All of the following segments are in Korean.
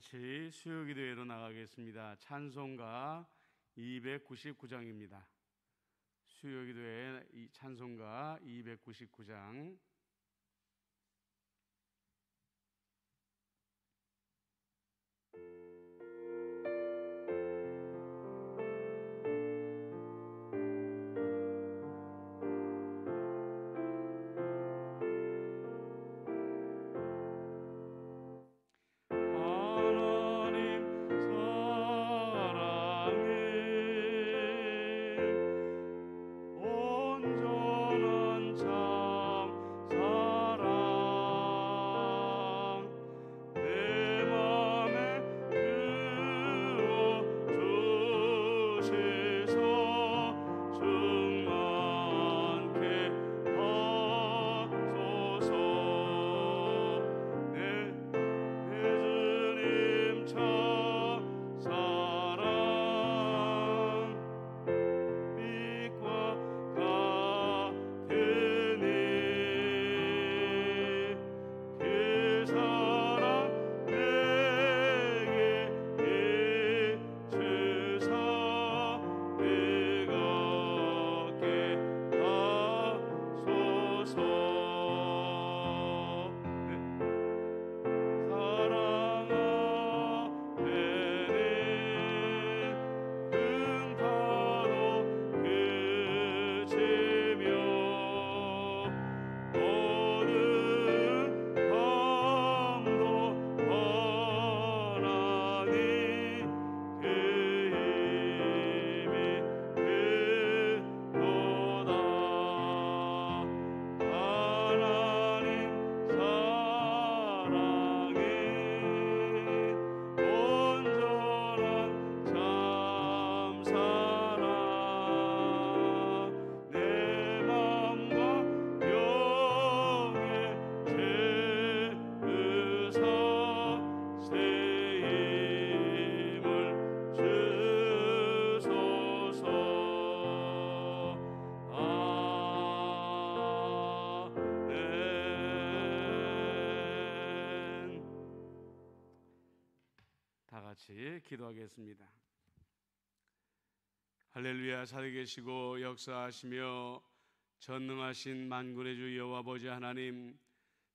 같이 수요기도회로 나가겠습니다. 찬송가 299장입니다. 수요기도회 찬송가 299장. 같이 기도하겠습니다. 할렐루야. 살아계시고 역사하시며 전능하신 만군의 주 여호와 아버지 하나님,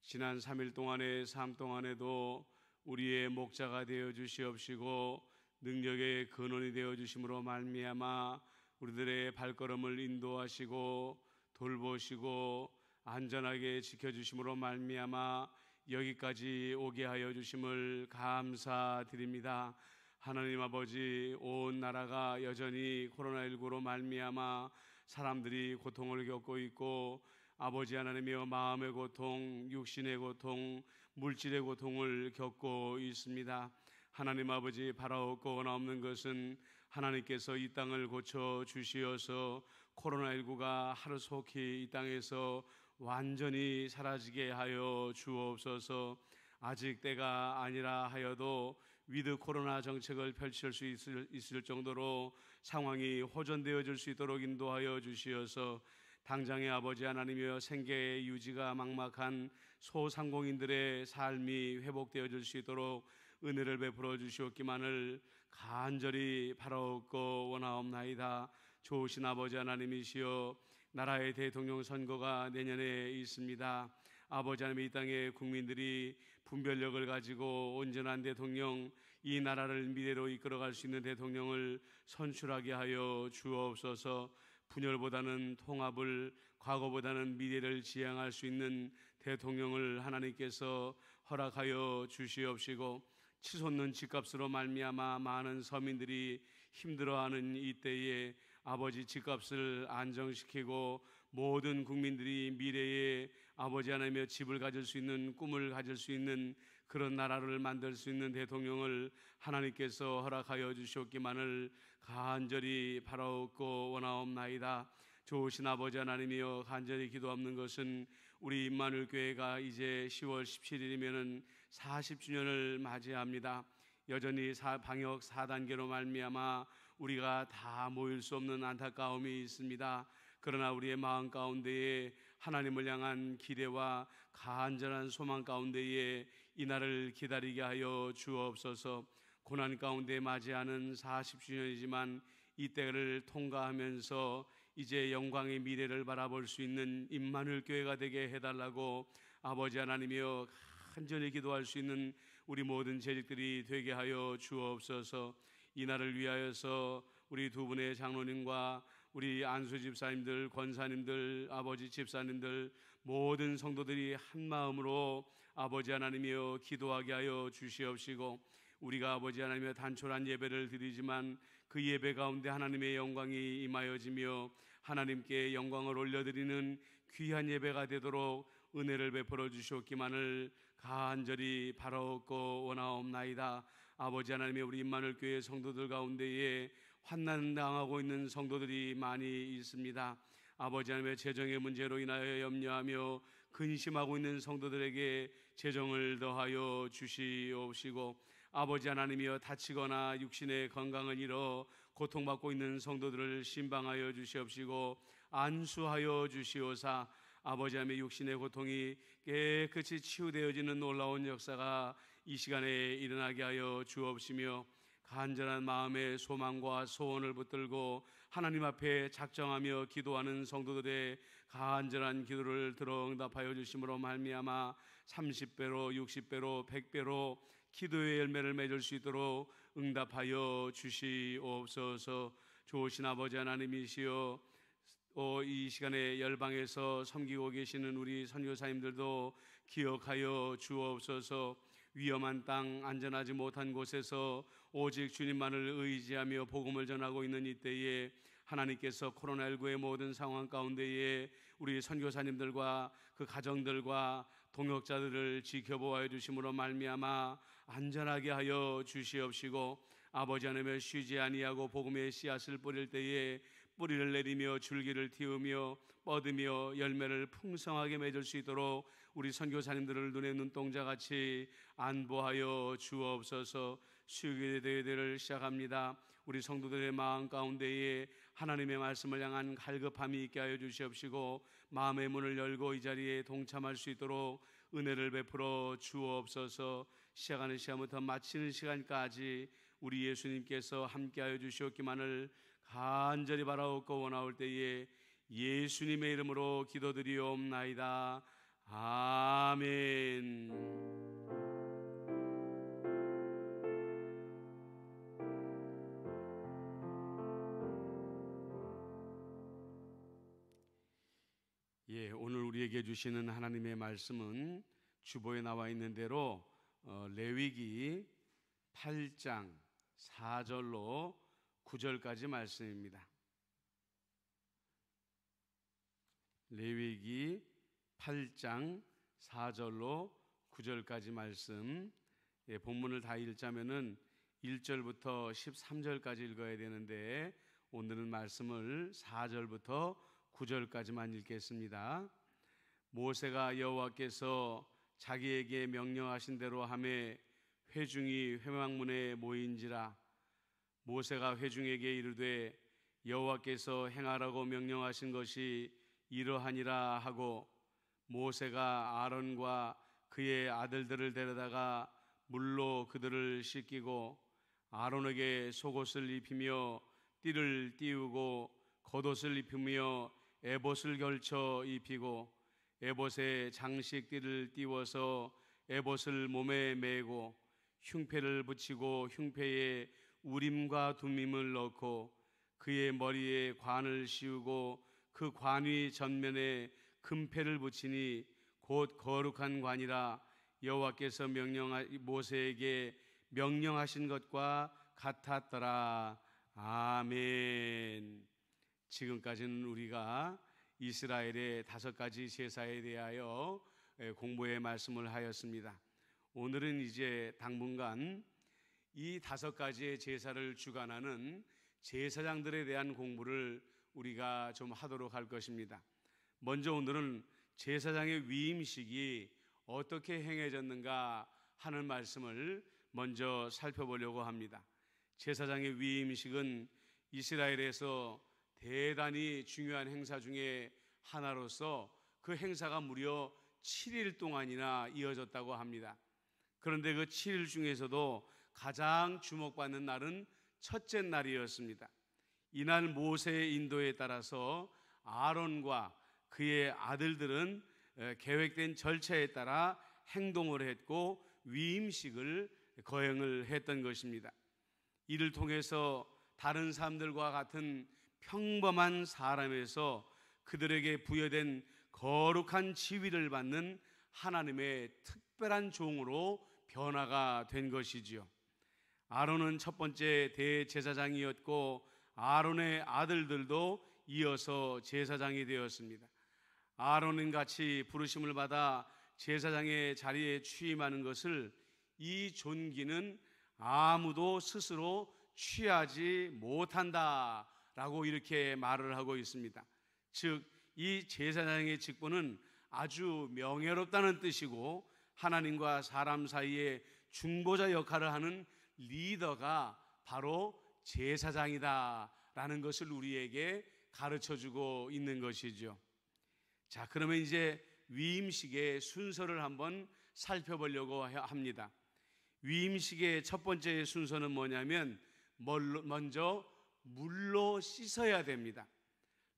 지난 3일 동안의 삶 동안에도 우리의 목자가 되어 주시옵시고 능력의 근원이 되어 주심으로 말미암아 우리들의 발걸음을 인도하시고 돌보시고 안전하게 지켜주심으로 말미암아 여기까지 오게 하여 주심을 감사드립니다. 하나님 아버지, 온 나라가 여전히 코로나19로 말미암아 사람들이 고통을 겪고 있고, 아버지 하나님이여 마음의 고통, 육신의 고통, 물질의 고통을 겪고 있습니다. 하나님 아버지, 바라옵고 원하옵는 것은 하나님께서 이 땅을 고쳐 주시어서 코로나19가 하루속히 이 땅에서 완전히 사라지게 하여 주옵소서. 아직 때가 아니라 하여도 위드 코로나 정책을 펼칠 수 있을 정도로 상황이 호전되어질 수 있도록 인도하여 주시어서 당장의 아버지 하나님이여 생계의 유지가 막막한 소상공인들의 삶이 회복되어질 수 있도록 은혜를 베풀어 주시옵기만을 간절히 바라옵고 원하옵나이다. 좋으신 아버지 하나님이시여, 나라의 대통령 선거가 내년에 있습니다. 아버지 하나님, 이 땅의 국민들이 분별력을 가지고 온전한 대통령, 이 나라를 미래로 이끌어갈 수 있는 대통령을 선출하게 하여 주옵소서. 분열보다는 통합을, 과거보다는 미래를 지향할 수 있는 대통령을 하나님께서 허락하여 주시옵시고, 치솟는 집값으로 말미암아 많은 서민들이 힘들어하는 이때에 아버지, 집값을 안정시키고 모든 국민들이 미래에 아버지 하나님의 집을 가질 수 있는, 꿈을 가질 수 있는 그런 나라를 만들 수 있는 대통령을 하나님께서 허락하여 주시옵기만을 간절히 바라옵고 원하옵나이다. 좋으신 아버지 하나님이여, 간절히 기도하는 것은 우리 임마누엘 교회가 이제 10월 17일이면 40주년을 맞이합니다. 여전히 방역 4단계로 말미암아 우리가 다 모일 수 없는 안타까움이 있습니다. 그러나 우리의 마음 가운데에 하나님을 향한 기대와 간절한 소망 가운데에 이날을 기다리게 하여 주옵소서. 고난 가운데 맞이하는 40주년이지만 이때를 통과하면서 이제 영광의 미래를 바라볼 수 있는 임마누엘 교회가 되게 해달라고 아버지 하나님이여 간절히 기도할 수 있는 우리 모든 재직들이 되게 하여 주옵소서. 이날을 위하여서 우리 두 분의 장로님과 우리 안수 집사님들, 권사님들, 아버지 집사님들 모든 성도들이 한 마음으로 아버지 하나님이여 기도하게 하여 주시옵시고, 우리가 아버지 하나님의 단촐한 예배를 드리지만 그 예배 가운데 하나님의 영광이 임하여지며 하나님께 영광을 올려드리는 귀한 예배가 되도록 은혜를 베풀어 주시옵기만을 간절히 바라옵고 원하옵나이다. 아버지 하나님의 우리 임마누엘 교회 성도들 가운데에 환난 당하고 있는 성도들이 많이 있습니다. 아버지 하나님의 재정의 문제로 인하여 염려하며 근심하고 있는 성도들에게 재정을 더하여 주시옵시고, 아버지 하나님이여 다치거나 육신의 건강을 잃어 고통받고 있는 성도들을 신방하여 주시옵시고 안수하여 주시오사, 아버지 하나님의 육신의 고통이 깨끗이 치유되어지는 놀라운 역사가 이 시간에 일어나게 하여 주옵시며, 간절한 마음의 소망과 소원을 붙들고 하나님 앞에 작정하며 기도하는 성도들의 간절한 기도를 들어 응답하여 주심으로 말미암아 30배로 60배로 100배로 기도의 열매를 맺을 수 있도록 응답하여 주시옵소서. 좋으신 아버지 하나님이시여, 이 시간에 열방에서 섬기고 계시는 우리 선교사님들도 기억하여 주옵소서. 위험한 땅, 안전하지 못한 곳에서 오직 주님만을 의지하며 복음을 전하고 있는 이때에 하나님께서 코로나19의 모든 상황 가운데에 우리 선교사님들과 그 가정들과 동역자들을 지켜보아 주심으로 말미암아 안전하게 하여 주시옵시고, 아버지 하나님의 쉬지 아니하고 복음의 씨앗을 뿌릴 때에 뿌리를 내리며 줄기를 틔우며 뻗으며 열매를 풍성하게 맺을 수 있도록 우리 선교사님들을 눈에 눈동자같이 안보하여 주옵소서. 수요일 대회를 시작합니다. 우리 성도들의 마음 가운데에 하나님의 말씀을 향한 갈급함이 있게 하여 주시옵시고 마음의 문을 열고 이 자리에 동참할 수 있도록 은혜를 베풀어 주옵소서. 시작하는 시간부터 마치는 시간까지 우리 예수님께서 함께하여 주시옵기만을 간절히 바라옵고 원하올 때에 예수님의 이름으로 기도드리옵나이다. 아멘. 오늘 우리에게 주시는 하나님의 말씀은 주보에 나와 있는 대로 레위기 8장 4절로 9절까지 말씀입니다. 레위기 8장 4절로 9절까지 말씀. 본문을 다 읽자면은 1절부터 13절까지 읽어야 되는데 오늘은 말씀을 4절부터 9절까지만 읽겠습니다. 모세가 여호와께서 자기에게 명령하신 대로 하매 회중이 회막문에 모인지라. 모세가 회중에게 이르되 여호와께서 행하라고 명령하신 것이 이러하니라 하고, 모세가 아론과 그의 아들들을 데려다가 물로 그들을 씻기고 아론에게 속옷을 입히며 띠를 띄우고 겉옷을 입히며 에봇을 걸쳐 입히고 에봇에 장식띠를 띄워서 에봇을 몸에 매고 흉패를 붙이고 흉패에 우림과 둠밈을 넣고 그의 머리에 관을 씌우고 그 관 위 전면에 금패를 붙이니 곧 거룩한 관이라 여호와께서 모세에게 명령하신 것과 같았더라. 아멘. 지금까지는 우리가 이스라엘의 5가지 제사에 대하여 공부의 말씀을 하였습니다. 오늘은 이제 당분간 이 5가지의 제사를 주관하는 제사장들에 대한 공부를 우리가 좀 하도록 할 것입니다. 먼저 오늘은 제사장의 위임식이 어떻게 행해졌는가 하는 말씀을 먼저 살펴보려고 합니다. 제사장의 위임식은 이스라엘에서 대단히 중요한 행사 중에 하나로서 그 행사가 무려 7일 동안이나 이어졌다고 합니다. 그런데 그 7일 중에서도 가장 주목받는 날은 첫째 날이었습니다. 이날 모세의 인도에 따라서 아론과 그의 아들들은 계획된 절차에 따라 행동을 했고 위임식을 거행을 했던 것입니다. 이를 통해서 다른 사람들과 같은 평범한 사람에서 그들에게 부여된 거룩한 지위를 받는 하나님의 특별한 종으로 변화가 된 것이지요. 아론은 첫 번째 대제사장이었고 아론의 아들들도 이어서 제사장이 되었습니다. 아론은 같이 부르심을 받아 제사장의 자리에 취임하는 것을 이 존귀는 아무도 스스로 취하지 못한다라고 이렇게 말을 하고 있습니다. 즉, 이 제사장의 직분은 아주 명예롭다는 뜻이고 하나님과 사람 사이에 중보자 역할을 하는 리더가 바로 제사장이다라는 것을 우리에게 가르쳐주고 있는 것이죠. 자, 그러면 이제 위임식의 순서를 한번 살펴보려고 합니다. 위임식의 첫 번째 순서는 뭐냐면 먼저 물로 씻어야 됩니다.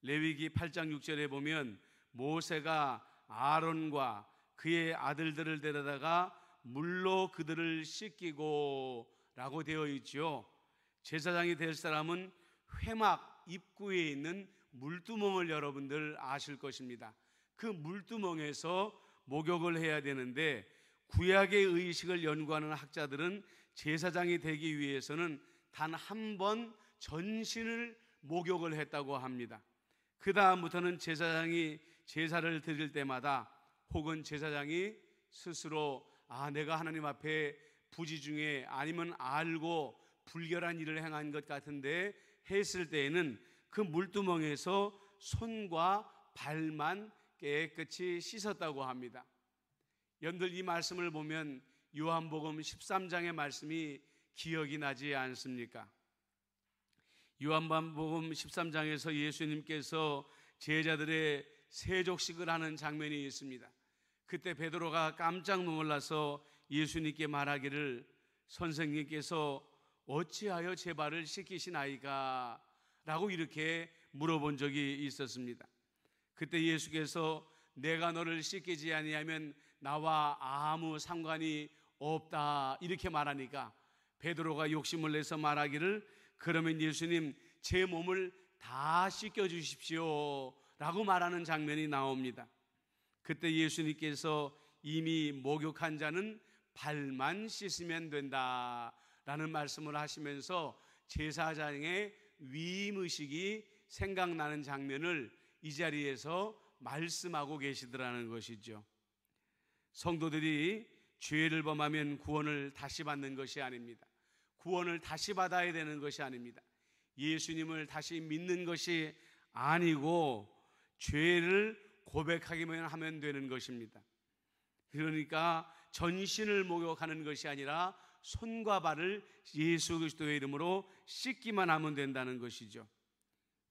레위기 8장 6절에 보면 모세가 아론과 그의 아들들을 데려다가 물로 그들을 씻기고 라고 되어 있죠. 제사장이 될 사람은 회막 입구에 있는 물두멍을 여러분들 아실 것입니다. 그 물두멍에서 목욕을 해야 되는데 구약의 의식을 연구하는 학자들은 제사장이 되기 위해서는 단 한 번 전신을 목욕을 했다고 합니다. 그 다음부터는 제사장이 제사를 드릴 때마다 혹은 제사장이 스스로 내가 하나님 앞에 부지 중에 아니면 알고 불결한 일을 행한 것 같은데 했을 때에는 그 물두멍에서 손과 발만 깨끗이 씻었다고 합니다. 여러분들 이 말씀을 보면 요한복음 13장의 말씀이 기억이 나지 않습니까? 요한복음 13장에서 예수님께서 제자들의 세족식을 하는 장면이 있습니다. 그때 베드로가 깜짝 놀라서 예수님께 말하기를 선생님께서 어찌하여 제 발을 씻기시나이까? 라고 이렇게 물어본 적이 있었습니다. 그때 예수께서 내가 너를 씻기지 아니하면 나와 아무 상관이 없다 이렇게 말하니까 베드로가 욕심을 내서 말하기를 그러면 예수님 제 몸을 다 씻겨주십시오 라고 말하는 장면이 나옵니다. 그때 예수님께서 이미 목욕한 자는 발만 씻으면 된다라는 말씀을 하시면서 제사장의 위임의식이 생각나는 장면을 이 자리에서 말씀하고 계시더라는 것이죠. 성도들이 죄를 범하면 구원을 다시 받는 것이 아닙니다. 구원을 다시 받아야 되는 것이 아닙니다. 예수님을 다시 믿는 것이 아니고 죄를 고백하기만 하면 되는 것입니다. 그러니까 전신을 목욕하는 것이 아니라 손과 발을 예수 그리스도의 이름으로 씻기만 하면 된다는 것이죠.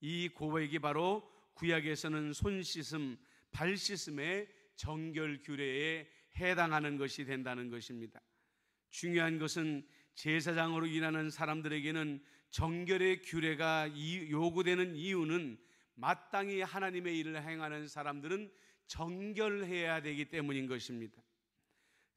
이 고백이 바로 구약에서는 손 씻음, 발 씻음의 정결 규례에 해당하는 것이 된다는 것입니다. 중요한 것은 제사장으로 일하는 사람들에게는 정결의 규례가 요구되는 이유는 마땅히 하나님의 일을 행하는 사람들은 정결해야 되기 때문인 것입니다.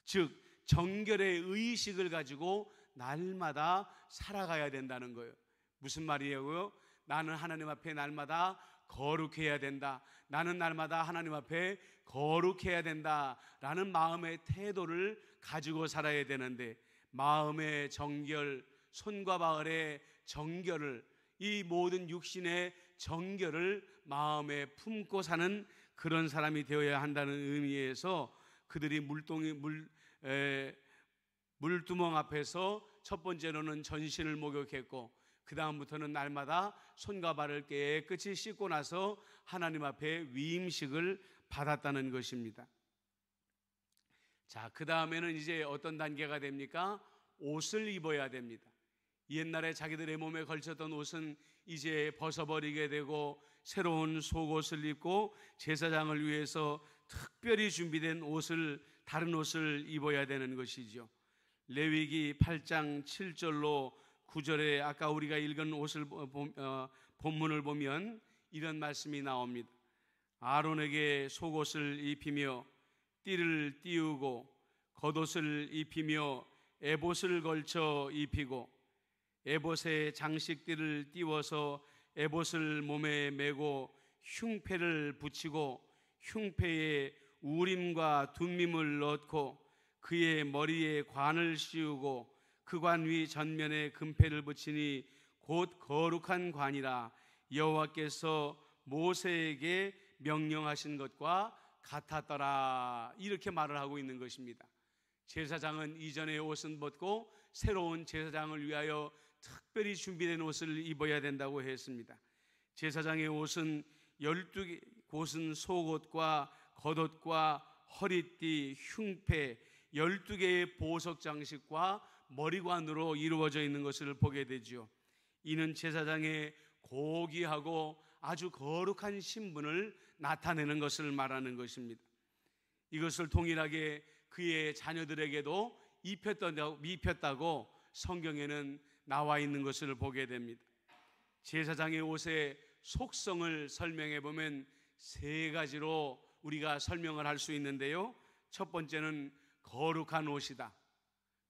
즉 정결의 의식을 가지고 날마다 살아가야 된다는 거예요. 무슨 말이에요? 나는 하나님 앞에 날마다 거룩해야 된다. 나는 날마다 하나님 앞에 거룩해야 된다라는 마음의 태도를 가지고 살아야 되는데 마음의 정결, 손과 발의 정결을 이 모든 육신의 정결을 마음에 품고 사는 그런 사람이 되어야 한다는 의미에서 그들이 물두멍 앞에서 첫 번째로는 전신을 목욕했고 그 다음부터는 날마다 손과 발을 깨끗이 씻고 나서 하나님 앞에 위임식을 받았다는 것입니다. 자, 그 다음에는 이제 어떤 단계가 됩니까? 옷을 입어야 됩니다. 옛날에 자기들의 몸에 걸쳤던 옷은 이제 벗어버리게 되고 새로운 속옷을 입고 제사장을 위해서 특별히 준비된 옷을, 다른 옷을 입어야 되는 것이죠. 레위기 8장 7절로 9절에 아까 우리가 읽은 본문을 보면 이런 말씀이 나옵니다. 아론에게 속옷을 입히며 띠를 띄우고 겉옷을 입히며 에봇을 걸쳐 입히고 에봇에 장식띠를 띄워서 에봇을 몸에 메고 흉패를 붙이고 흉패에 우림과 둠밈을 넣고 그의 머리에 관을 씌우고 그 관 위 전면에 금패를 붙이니 곧 거룩한 관이라 여호와께서 모세에게 명령하신 것과 같았더라. 이렇게 말을 하고 있는 것입니다. 제사장은 이전의 옷은 벗고 새로운 제사장을 위하여 특별히 준비된 옷을 입어야 된다고 했습니다. 제사장의 옷은 12곳은 속옷과 겉옷과 허리띠, 흉패 12개의 보석 장식과 머리관으로 이루어져 있는 것을 보게 되죠. 이는 제사장의 고귀하고 아주 거룩한 신분을 나타내는 것을 말하는 것입니다. 이것을 동일하게 그의 자녀들에게도 입혔다고 성경에는 나와 있는 것을 보게 됩니다. 제사장의 옷의 속성을 설명해 보면 세 가지로 우리가 설명을 할 수 있는데요. 첫 번째는 거룩한 옷이다.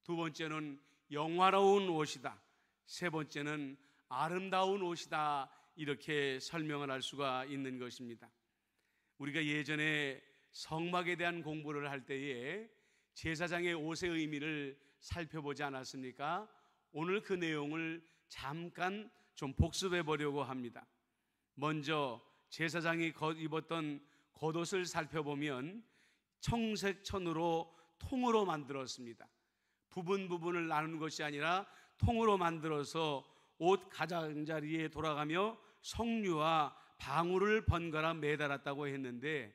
두 번째는 영화로운 옷이다. 세 번째는 아름다운 옷이다. 이렇게 설명을 할 수가 있는 것입니다. 우리가 예전에 성막에 대한 공부를 할 때에 제사장의 옷의 의미를 살펴보지 않았습니까? 오늘 그 내용을 잠깐 좀 복습해 보려고 합니다. 먼저 제사장이 입었던 겉옷을 살펴보면 청색 천으로 통으로 만들었습니다. 부분을 나눈 것이 아니라 통으로 만들어서 옷 가장자리에 돌아가며 석류와 방울을 번갈아 매달았다고 했는데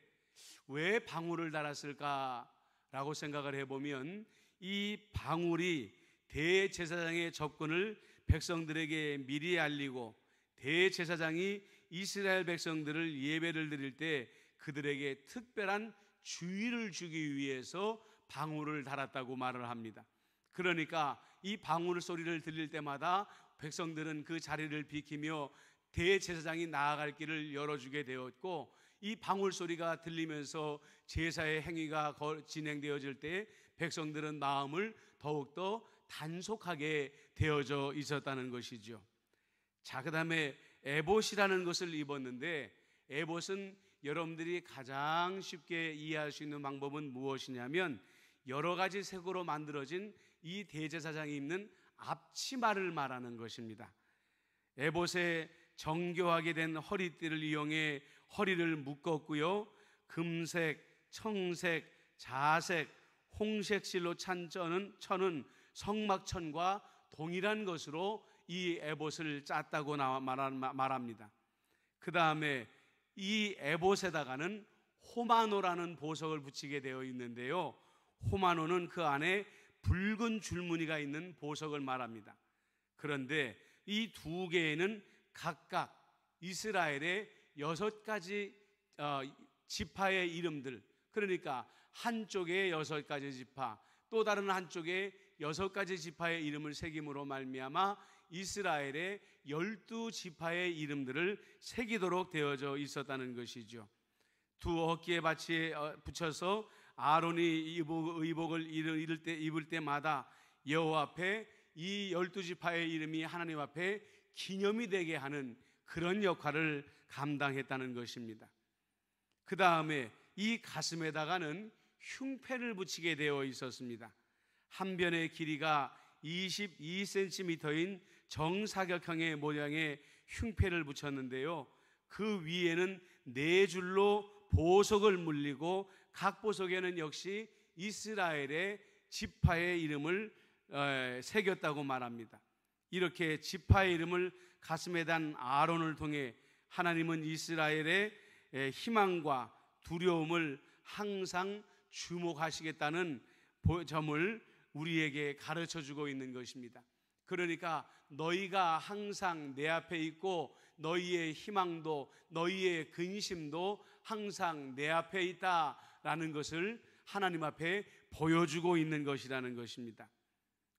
왜 방울을 달았을까라고 생각을 해보면 이 방울이 대제사장의 접근을 백성들에게 미리 알리고 대제사장이 이스라엘 백성들을 예배를 드릴 때 그들에게 특별한 주의를 주기 위해서 방울을 달았다고 말을 합니다. 그러니까 이 방울 소리를 들릴 때마다 백성들은 그 자리를 비키며 대제사장이 나아갈 길을 열어주게 되었고, 이 방울 소리가 들리면서 제사의 행위가 진행되어질 때 백성들은 마음을 더욱더 단속하게 되어져 있었다는 것이죠. 자, 그 다음에 에봇이라는 것을 입었는데, 에봇은 여러분들이 가장 쉽게 이해할 수 있는 방법은 무엇이냐면 여러 가지 색으로 만들어진 이 대제사장이 입는 앞치마를 말하는 것입니다. 에봇에 정교하게 된 허리띠를 이용해 허리를 묶었고요, 금색, 청색, 자색, 홍색 실로 찬 천은 성막천과 동일한 것으로 이 에봇을 짰다고 말합니다. 그 다음에 이 에봇에다가는 호마노라는 보석을 붙이게 되어 있는데요, 호마노는 그 안에 붉은 줄무늬가 있는 보석을 말합니다. 그런데 이 두 개에는 각각 이스라엘의 6가지 지파의 이름들, 그러니까 한쪽에 6가지 지파, 또 다른 한쪽에 6가지 지파의 이름을 새김으로 말미암아 이스라엘의 12지파의 이름들을 새기도록 되어져 있었다는 것이죠. 두 어깨에 받치에 붙여서 아론이 의복을 입을 때마다 여호와 앞에 이 12지파의 이름이 하나님 앞에 기념이 되게 하는 그런 역할을 감당했다는 것입니다. 그 다음에 이 가슴에다가는 흉패를 붙이게 되어 있었습니다. 한 변의 길이가 22cm인 정사각형의 모양의 흉패를 붙였는데요, 그 위에는 4줄로 보석을 물리고 각 보석에는 역시 이스라엘의 지파의 이름을 새겼다고 말합니다. 이렇게 지파의 이름을 가슴에 단 아론을 통해 하나님은 이스라엘의 희망과 두려움을 항상 주목하시겠다는 점을 우리에게 가르쳐주고 있는 것입니다. 그러니까 너희가 항상 내 앞에 있고 너희의 희망도 너희의 근심도 항상 내 앞에 있다라는 것을 하나님 앞에 보여주고 있는 것이라는 것입니다.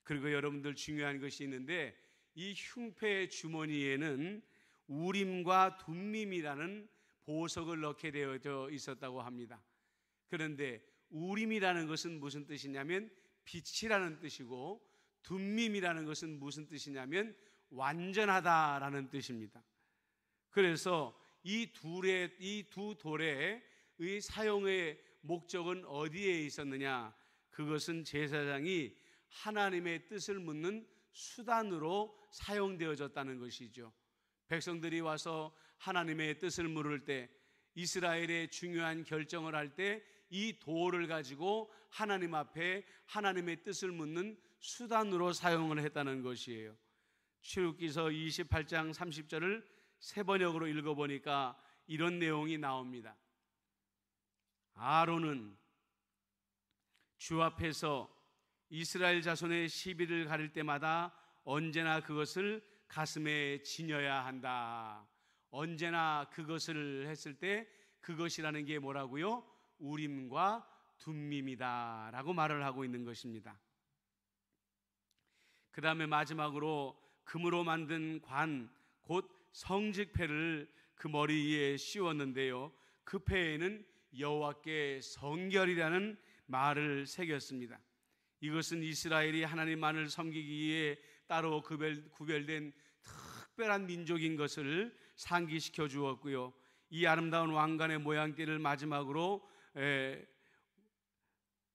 그리고 여러분들 중요한 것이 있는데, 이 흉패 주머니에는 우림과 둠밈이라는 보석을 넣게 되어 있었다고 합니다. 그런데 우림이라는 것은 무슨 뜻이냐면 빛이라는 뜻이고, 둠밈이라는 것은 무슨 뜻이냐면 완전하다라는 뜻입니다. 그래서 이 두 돌의 사용의 목적은 어디에 있었느냐? 그것은 제사장이 하나님의 뜻을 묻는 수단으로 사용되어졌다는 것이죠. 백성들이 와서 하나님의 뜻을 물을 때, 이스라엘의 중요한 결정을 할 때 이 돌을 가지고 하나님 앞에 하나님의 뜻을 묻는 수단으로 사용을 했다는 것이에요. 출애굽기서 28장 30절을 세 번역으로 읽어보니까 이런 내용이 나옵니다. 아론은 주 앞에서 이스라엘 자손의 시비를 가릴 때마다 언제나 그것을 가슴에 지녀야 한다. 언제나 그것을 했을 때 그것이라는 게 뭐라고요? 우림과 둠밈이다 라고 말을 하고 있는 것입니다. 그 다음에 마지막으로 금으로 만든 관, 곧 성직패를 그 머리 위에 씌웠는데요, 그 패에는 여호와께 성결이라는 말을 새겼습니다. 이것은 이스라엘이 하나님만을 섬기기 위해 따로 구별된 특별한 민족인 것을 상기시켜 주었고요, 이 아름다운 왕관의 모양띠를 마지막으로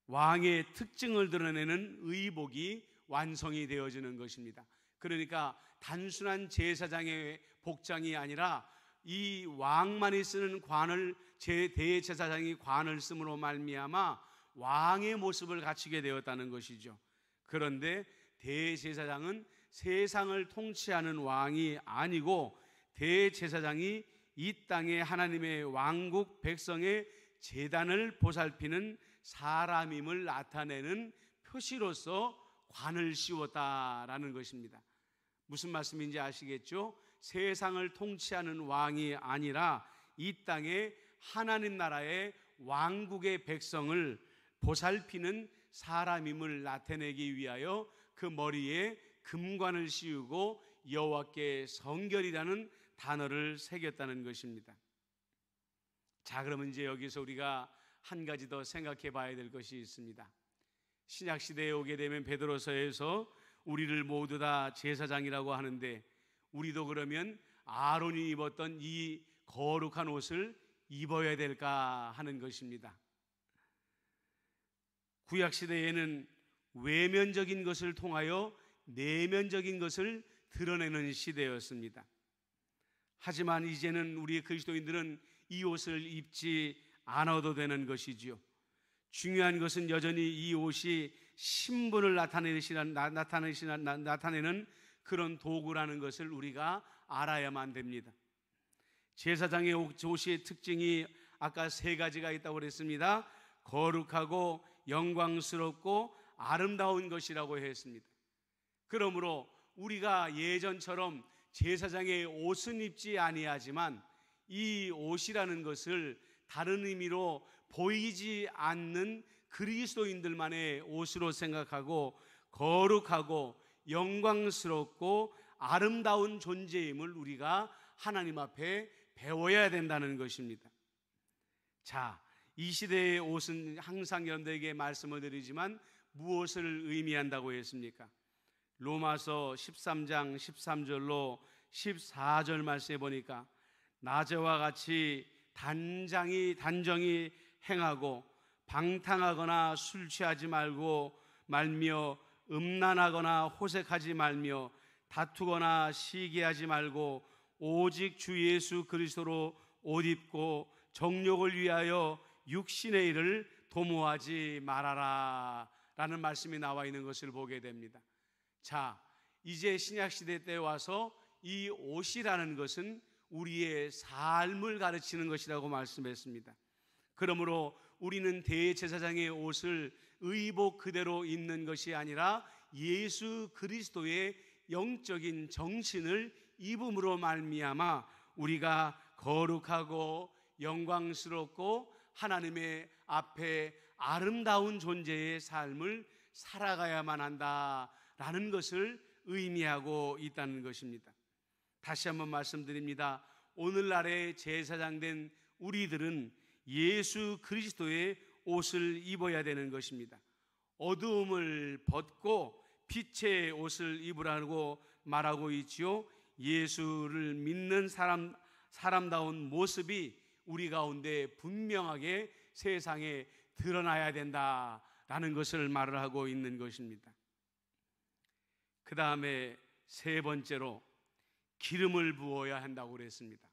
왕의 특징을 드러내는 의복이 완성이 되어지는 것입니다. 그러니까 단순한 제사장의 복장이 아니라 이 왕만이 쓰는 관을, 대제사장이 관을 쓰므로 말미암아 왕의 모습을 갖추게 되었다는 것이죠. 그런데 대제사장은 세상을 통치하는 왕이 아니고, 대제사장이 이 땅에 하나님의 왕국 백성의 제단을 보살피는 사람임을 나타내는 표시로서 관을 씌웠다라는 것입니다. 무슨 말씀인지 아시겠죠? 세상을 통치하는 왕이 아니라 이 땅에 하나님 나라의 왕국의 백성을 보살피는 사람임을 나타내기 위하여 그 머리에 금관을 씌우고 여호와께 성결이라는 단어를 새겼다는 것입니다. 자, 그러면 이제 여기서 우리가 한 가지 더 생각해 봐야 될 것이 있습니다. 신약 시대에 오게 되면 베드로서에서 우리를 모두 다 제사장이라고 하는데, 우리도 그러면 아론이 입었던 이 거룩한 옷을 입어야 될까 하는 것입니다. 구약 시대에는 외면적인 것을 통하여 내면적인 것을 드러내는 시대였습니다. 하지만 이제는 우리 그리스도인들은 이 옷을 입지 않아도 되는 것이지요. 중요한 것은 여전히 이 옷이 신분을 나타내는 그런 도구라는 것을 우리가 알아야만 됩니다. 제사장의 옷의 특징이 아까 세 가지가 있다고 그랬습니다. 거룩하고 영광스럽고 아름다운 것이라고 했습니다. 그러므로 우리가 예전처럼 제사장의 옷은 입지 아니하지만 이 옷이라는 것을 다른 의미로 보이지 않는 그리스도인들만의 옷으로 생각하고, 거룩하고 영광스럽고 아름다운 존재임을 우리가 하나님 앞에 배워야 된다는 것입니다. 자, 이 시대의 옷은 항상 여러분들에게 말씀을 드리지만 무엇을 의미한다고 했습니까? 로마서 13장 13절로 14절 말씀해 보니까, 낮에와 같이 단정히 행하고 방탕하거나 술 취하지 말며 음란하거나 호색하지 말며 다투거나 시기하지 말고 오직 주 예수 그리스도로 옷 입고 정욕을 위하여 육신의 일을 도모하지 말아라 라는 말씀이 나와 있는 것을 보게 됩니다. 자, 이제 신약시대 때 와서 이 옷이라는 것은 우리의 삶을 가르치는 것이라고 말씀했습니다. 그러므로 우리는 대제사장의 옷을 의복 그대로 입는 것이 아니라 예수 그리스도의 영적인 정신을 입음으로 말미암아 우리가 거룩하고 영광스럽고 하나님의 앞에 아름다운 존재의 삶을 살아가야만 한다 라는 것을 의미하고 있다는 것입니다. 다시 한번 말씀드립니다. 오늘날의 제사장 된 우리들은 예수 그리스도의 옷을 입어야 되는 것입니다. 어두움을 벗고 빛의 옷을 입으라고 말하고 있지요. 예수를 믿는 사람다운 모습이 우리 가운데 분명하게 세상에 드러나야 된다라는 것을 말을 하고 있는 것입니다. 그 다음에 세 번째로 기름을 부어야 한다고 그랬습니다.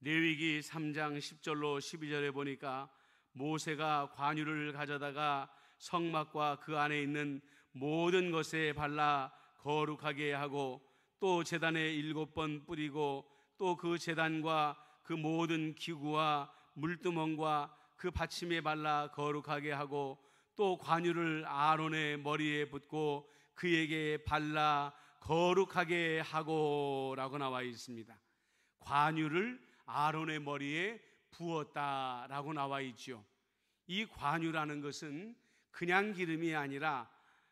레위기 3장 10절로 12절에 보니까 모세가 관유를 가져다가 성막과 그 안에 있는 모든 것에 발라 거룩하게 하고 또 제단에 7번 뿌리고 또 그 제단과 그 모든 기구와 물두멍과 그 받침에 발라 거룩하게 하고 또 관유를 아론의 머리에 붓고 그에게 발라 거룩하게 하고 라고 나와 있습니다. 관유를 아론의 머리에 부었다라고 나와 있죠. 이 관유라는 것은 그냥 기름이 아니라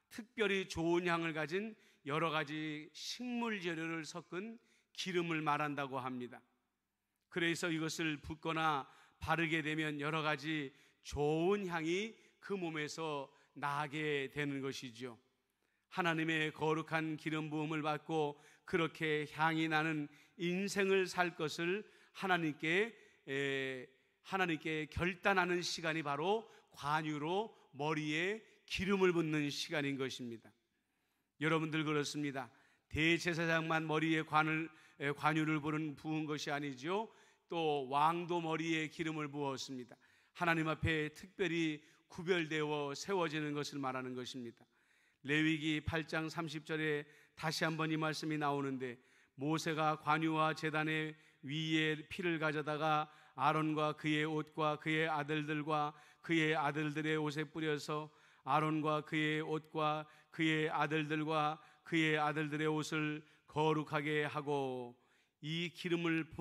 특별히 좋은 향을 가진 여러 가지 식물 재료를 섞은 기름을 말한다고 합니다. 그래서 이것을 붓거나 바르게 되면 여러 가지 좋은 향이 그 몸에서 나게 되는 것이죠. 하나님의 거룩한 기름 부음을 받고 그렇게 향이 나는 인생을 살 것을 하나님께 결단하는 시간이 바로 관유로 머리에 기름을 붓는 시간인 것입니다. 여러분들 그렇습니다. 대제사장만 머리에 관유를 부은 것이 아니죠. 또 왕도 머리에 기름을 부었습니다. 하나님 앞에 특별히 구별되어 세워지는 것을 말하는 것입니다. 레위기 8장 30절에 다시 한번 이 말씀이 나오는데 모세가 관유와 제단의 위에 피를 가져다가 아론과 그의 옷과 그의 아들들과 그의 아들들의 옷에 뿌려서 아론과 그의 옷과 그의 아들들과 그의 아들들의 옷을 거룩하게 하고 이 기름을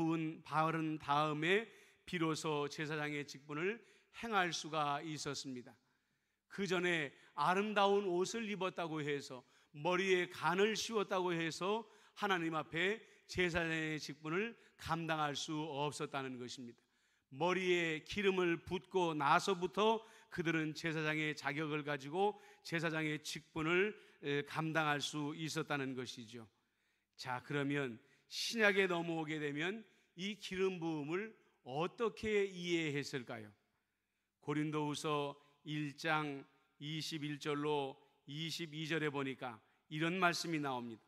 바른 다음에 비로소 제사장의 직분을 행할 수가 있었습니다. 그 전에 아름다운 옷을 입었다고 해서 머리에 간을 씌웠다고 해서 하나님 앞에 제사장의 직분을 감당할 수 없었다는 것입니다. 머리에 기름을 붓고 나서부터 그들은 제사장의 자격을 가지고 제사장의 직분을 감당할 수 있었다는 것이죠. 자, 그러면 신약에 넘어오게 되면 이 기름 부음을 어떻게 이해했을까요? 고린도후서 1장 21절로 22절에 보니까 이런 말씀이 나옵니다.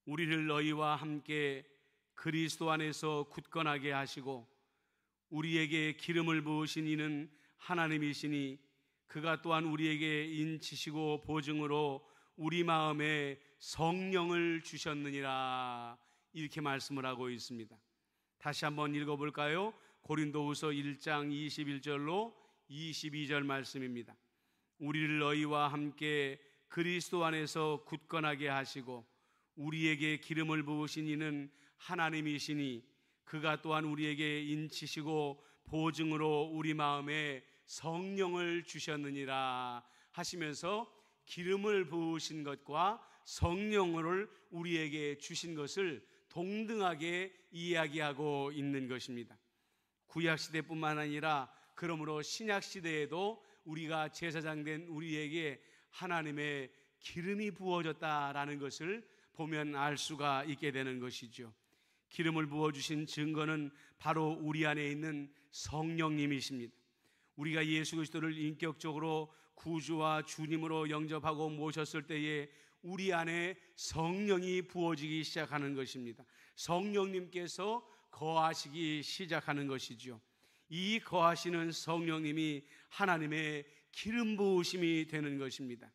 우리를 너희와 함께 그리스도 안에서 굳건하게 하시고 우리에게 기름을 부으신 이는 하나님이시니 그가 또한 우리에게 인치시고 보증으로 우리 마음에 성령을 주셨느니라, 이렇게 말씀을 하고 있습니다. 다시 한번 읽어볼까요? 고린도후서 1장 21절로 22절 말씀입니다. 우리를 너희와 함께 그리스도 안에서 굳건하게 하시고 우리에게 기름을 부으신 이는 하나님이시니 그가 또한 우리에게 인치시고 보증으로 우리 마음에 성령을 주셨느니라 하시면서 기름을 부으신 것과 성령을 우리에게 주신 것을 동등하게 이야기하고 있는 것입니다. 구약시대뿐만 아니라 그러므로 신약시대에도 우리가 제사장 된 우리에게 하나님의 기름이 부어졌다라는 것을 보면 알 수가 있게 되는 것이죠. 기름을 부어주신 증거는 바로 우리 안에 있는 성령님이십니다. 우리가 예수 그리스도를 인격적으로 구주와 주님으로 영접하고 모셨을 때에 우리 안에 성령이 부어지기 시작하는 것입니다. 성령님께서 거하시기 시작하는 것이죠. 이 거하시는 성령님이 하나님의 기름 부으심이 되는 것입니다.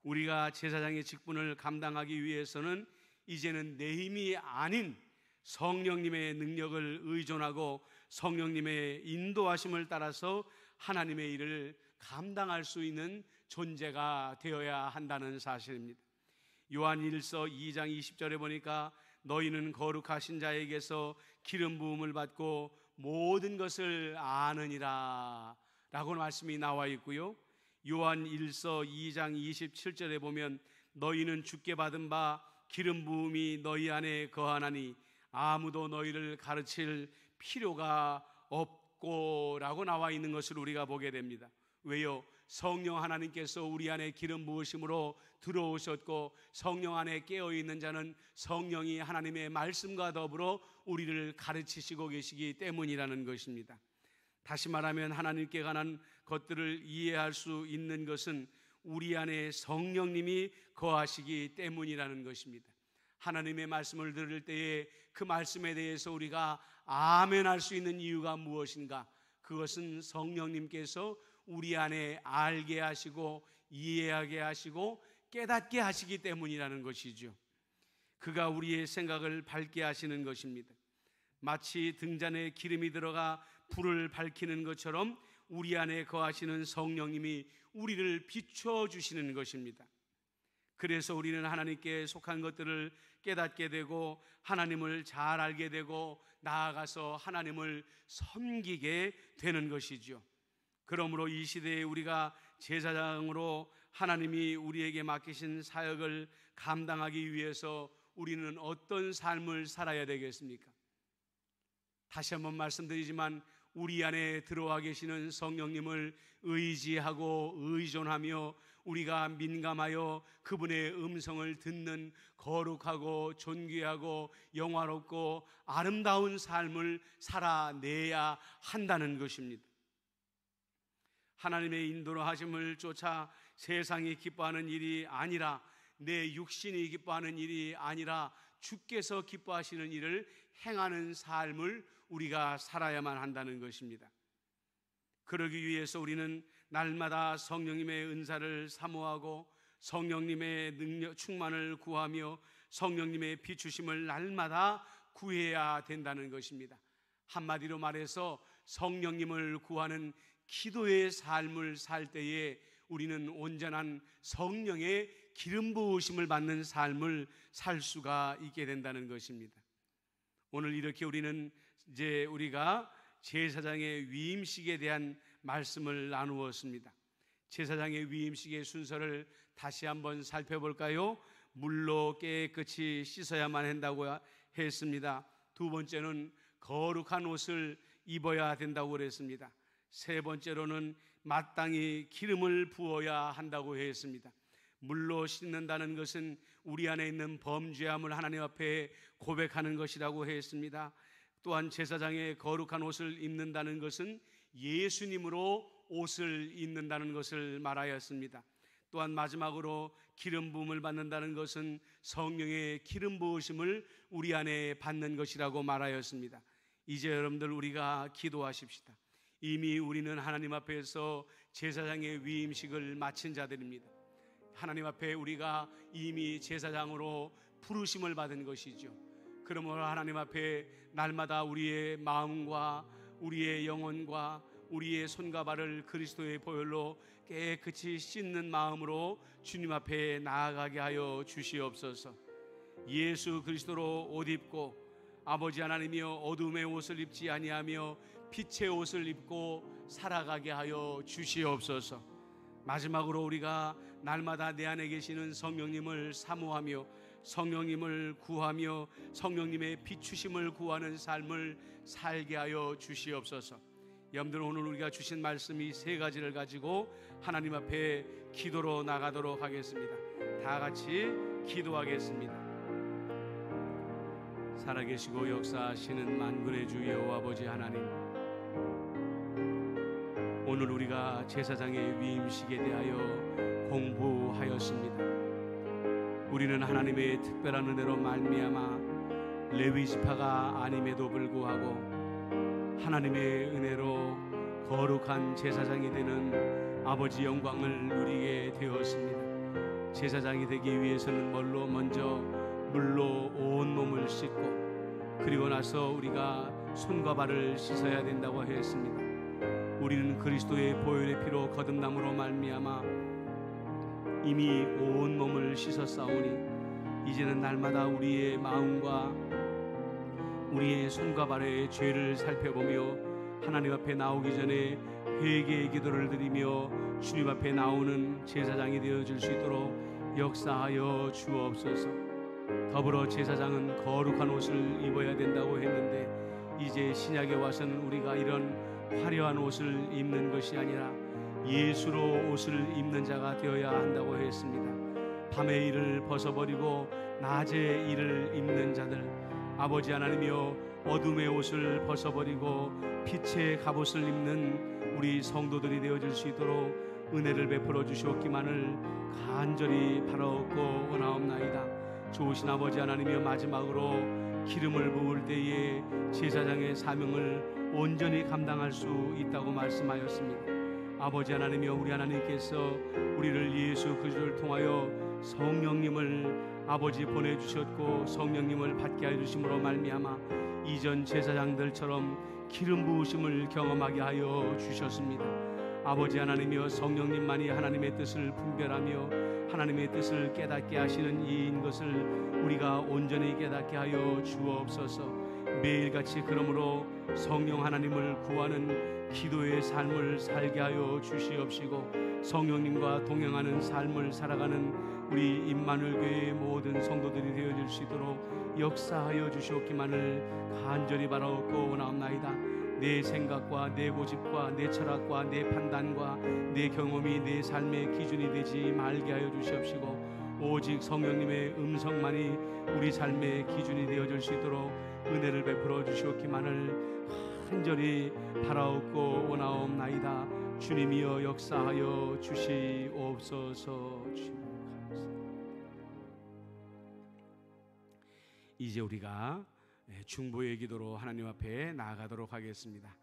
우리가 제사장의 직분을 감당하기 위해서는 이제는 내 힘이 아닌 성령님의 능력을 의존하고 성령님의 인도하심을 따라서 하나님의 일을 감당할 수 있는 존재가 되어야 한다는 사실입니다. 요한일서 2장 20절에 보니까 너희는 거룩하신 자에게서 기름 부음을 받고 모든 것을 아느니라 라고 말씀이 나와 있고요. 요한 1서 2장 27절에 보면 너희는 주께 받은 바 기름 부음이 너희 안에 거하나니 아무도 너희를 가르칠 필요가 없고 라고 나와 있는 것을 우리가 보게 됩니다. 왜요? 성령 하나님께서 우리 안에 기름 부으심으로 들어오셨고 성령 안에 깨어있는 자는 성령이 하나님의 말씀과 더불어 우리를 가르치시고 계시기 때문이라는 것입니다. 다시 말하면 하나님께 관한 것들을 이해할 수 있는 것은 우리 안에 성령님이 거하시기 때문이라는 것입니다. 하나님의 말씀을 들을 때에 그 말씀에 대해서 우리가 아멘할 수 있는 이유가 무엇인가? 그것은 성령님께서 우리 안에 알게 하시고 이해하게 하시고 깨닫게 하시기 때문이라는 것이죠. 그가 우리의 생각을 밝게 하시는 것입니다. 마치 등잔에 기름이 들어가 불을 밝히는 것처럼 우리 안에 거하시는 성령님이 우리를 비춰주시는 것입니다. 그래서 우리는 하나님께 속한 것들을 깨닫게 되고 하나님을 잘 알게 되고 나아가서 하나님을 섬기게 되는 것이죠. 그러므로 이 시대에 우리가 제사장으로 하나님이 우리에게 맡기신 사역을 감당하기 위해서 우리는 어떤 삶을 살아야 되겠습니까? 다시 한번 말씀드리지만 우리 안에 들어와 계시는 성령님을 의지하고 의존하며 우리가 민감하여 그분의 음성을 듣는 거룩하고 존귀하고 영화롭고 아름다운 삶을 살아내야 한다는 것입니다. 하나님의 인도로 하심을 쫓아 세상이 기뻐하는 일이 아니라 내 육신이 기뻐하는 일이 아니라 주께서 기뻐하시는 일을 행하는 삶을 우리가 살아야만 한다는 것입니다. 그러기 위해서 우리는 날마다 성령님의 은사를 사모하고 성령님의 능력 충만을 구하며 성령님의 비추심을 날마다 구해야 된다는 것입니다. 한마디로 말해서 성령님을 구하는 기도의 삶을 살 때에 우리는 온전한 성령의 기름 부으심을 받는 삶을 살 수가 있게 된다는 것입니다. 오늘 이렇게 우리는 이제 우리가 제사장의 위임식에 대한 말씀을 나누었습니다. 제사장의 위임식의 순서를 다시 한번 살펴볼까요? 물로 깨끗이 씻어야만 한다고 했습니다. 두 번째는 거룩한 옷을 입어야 된다고 그랬습니다. 세 번째로는 마땅히 기름을 부어야 한다고 했습니다. 물로 씻는다는 것은 우리 안에 있는 범죄함을 하나님 앞에 고백하는 것이라고 했습니다. 또한 제사장의 거룩한 옷을 입는다는 것은 예수님으로 옷을 입는다는 것을 말하였습니다. 또한 마지막으로 기름 부음을 받는다는 것은 성령의 기름 부으심을 우리 안에 받는 것이라고 말하였습니다. 이제 여러분들 우리가 기도하십시다. 이미 우리는 하나님 앞에서 제사장의 위임식을 마친 자들입니다. 하나님 앞에 우리가 이미 제사장으로 부르심을 받은 것이죠. 그러므로 하나님 앞에 날마다 우리의 마음과 우리의 영혼과 우리의 손과 발을 그리스도의 보혈로 깨끗이 씻는 마음으로 주님 앞에 나아가게 하여 주시옵소서. 예수 그리스도로 옷 입고 아버지 하나님이여 어둠의 옷을 입지 아니하며 빛의 옷을 입고 살아가게 하여 주시옵소서. 마지막으로 우리가 날마다 내 안에 계시는 성령님을 사모하며 성령님을 구하며 성령님의 비추심을 구하는 삶을 살게 하여 주시옵소서. 여러분들 오늘 우리가 주신 말씀이 세 가지를 가지고 하나님 앞에 기도로 나가도록 하겠습니다. 다 같이 기도하겠습니다. 살아계시고 역사하시는 만군의 주 여호와 아버지 하나님, 오늘 우리가 제사장의 위임식에 대하여 공부하였습니다. 우리는 하나님의 특별한 은혜로 말미암아 레위 지파가 아님에도 불구하고 하나님의 은혜로 거룩한 제사장이 되는 아버지 영광을 누리게 되었습니다. 제사장이 되기 위해서는 먼저 물로 온 몸을 씻고 그리고 나서 우리가 손과 발을 씻어야 된다고 했습니다. 우리는 그리스도의 보혈의 피로 거듭남으로 말미암아 이미 온 몸을 씻었사오니 이제는 날마다 우리의 마음과 우리의 손과 발의 죄를 살펴보며 하나님 앞에 나오기 전에 회개의 기도를 드리며 주님 앞에 나오는 제사장이 되어줄 수 있도록 역사하여 주옵소서. 더불어 제사장은 거룩한 옷을 입어야 된다고 했는데 이제 신약에 와서는 우리가 이런 화려한 옷을 입는 것이 아니라 예수로 옷을 입는 자가 되어야 한다고 했습니다. 밤의 일을 벗어버리고 낮의 일을 입는 자들, 아버지 하나님이여 어둠의 옷을 벗어버리고 빛의 갑옷을 입는 우리 성도들이 되어질 수 있도록 은혜를 베풀어 주시옵기만을 간절히 바라옵고 원하옵나이다. 좋으신 아버지 하나님이여 마지막으로 기름을 부을 때에 제사장의 사명을 온전히 감당할 수 있다고 말씀하였습니다. 아버지 하나님이여 우리 하나님께서 우리를 예수 그리스도를 통하여 성령님을 아버지 보내주셨고 성령님을 받게 해주심으로 말미암아 이전 제사장들처럼 기름 부으심을 경험하게 하여 주셨습니다. 아버지 하나님이여 성령님만이 하나님의 뜻을 분별하며 하나님의 뜻을 깨닫게 하시는 이인 것을 우리가 온전히 깨닫게 하여 주옵소서. 매일같이 그러므로 성령 하나님을 구하는 기도의 삶을 살게 하여 주시옵시고 성령님과 동행하는 삶을 살아가는 우리 임마누엘 교회의 모든 성도들이 되어질 수 있도록 역사하여 주시옵기만을 간절히 바라옵고 원하옵나이다. 내 생각과 내 고집과 내 철학과 내 판단과 내 경험이 내 삶의 기준이 되지 말게 하여 주시옵시고 오직 성령님의 음성만이 우리 삶의 기준이 되어질 수 있도록 은혜를 베풀어 주시옵기만을 간절히 바라옵고 원하옵나이다. 주님이여 역사하여 주시옵소서. 이제 우리가 중보의 기도로 하나님 앞에 나아가도록 하겠습니다.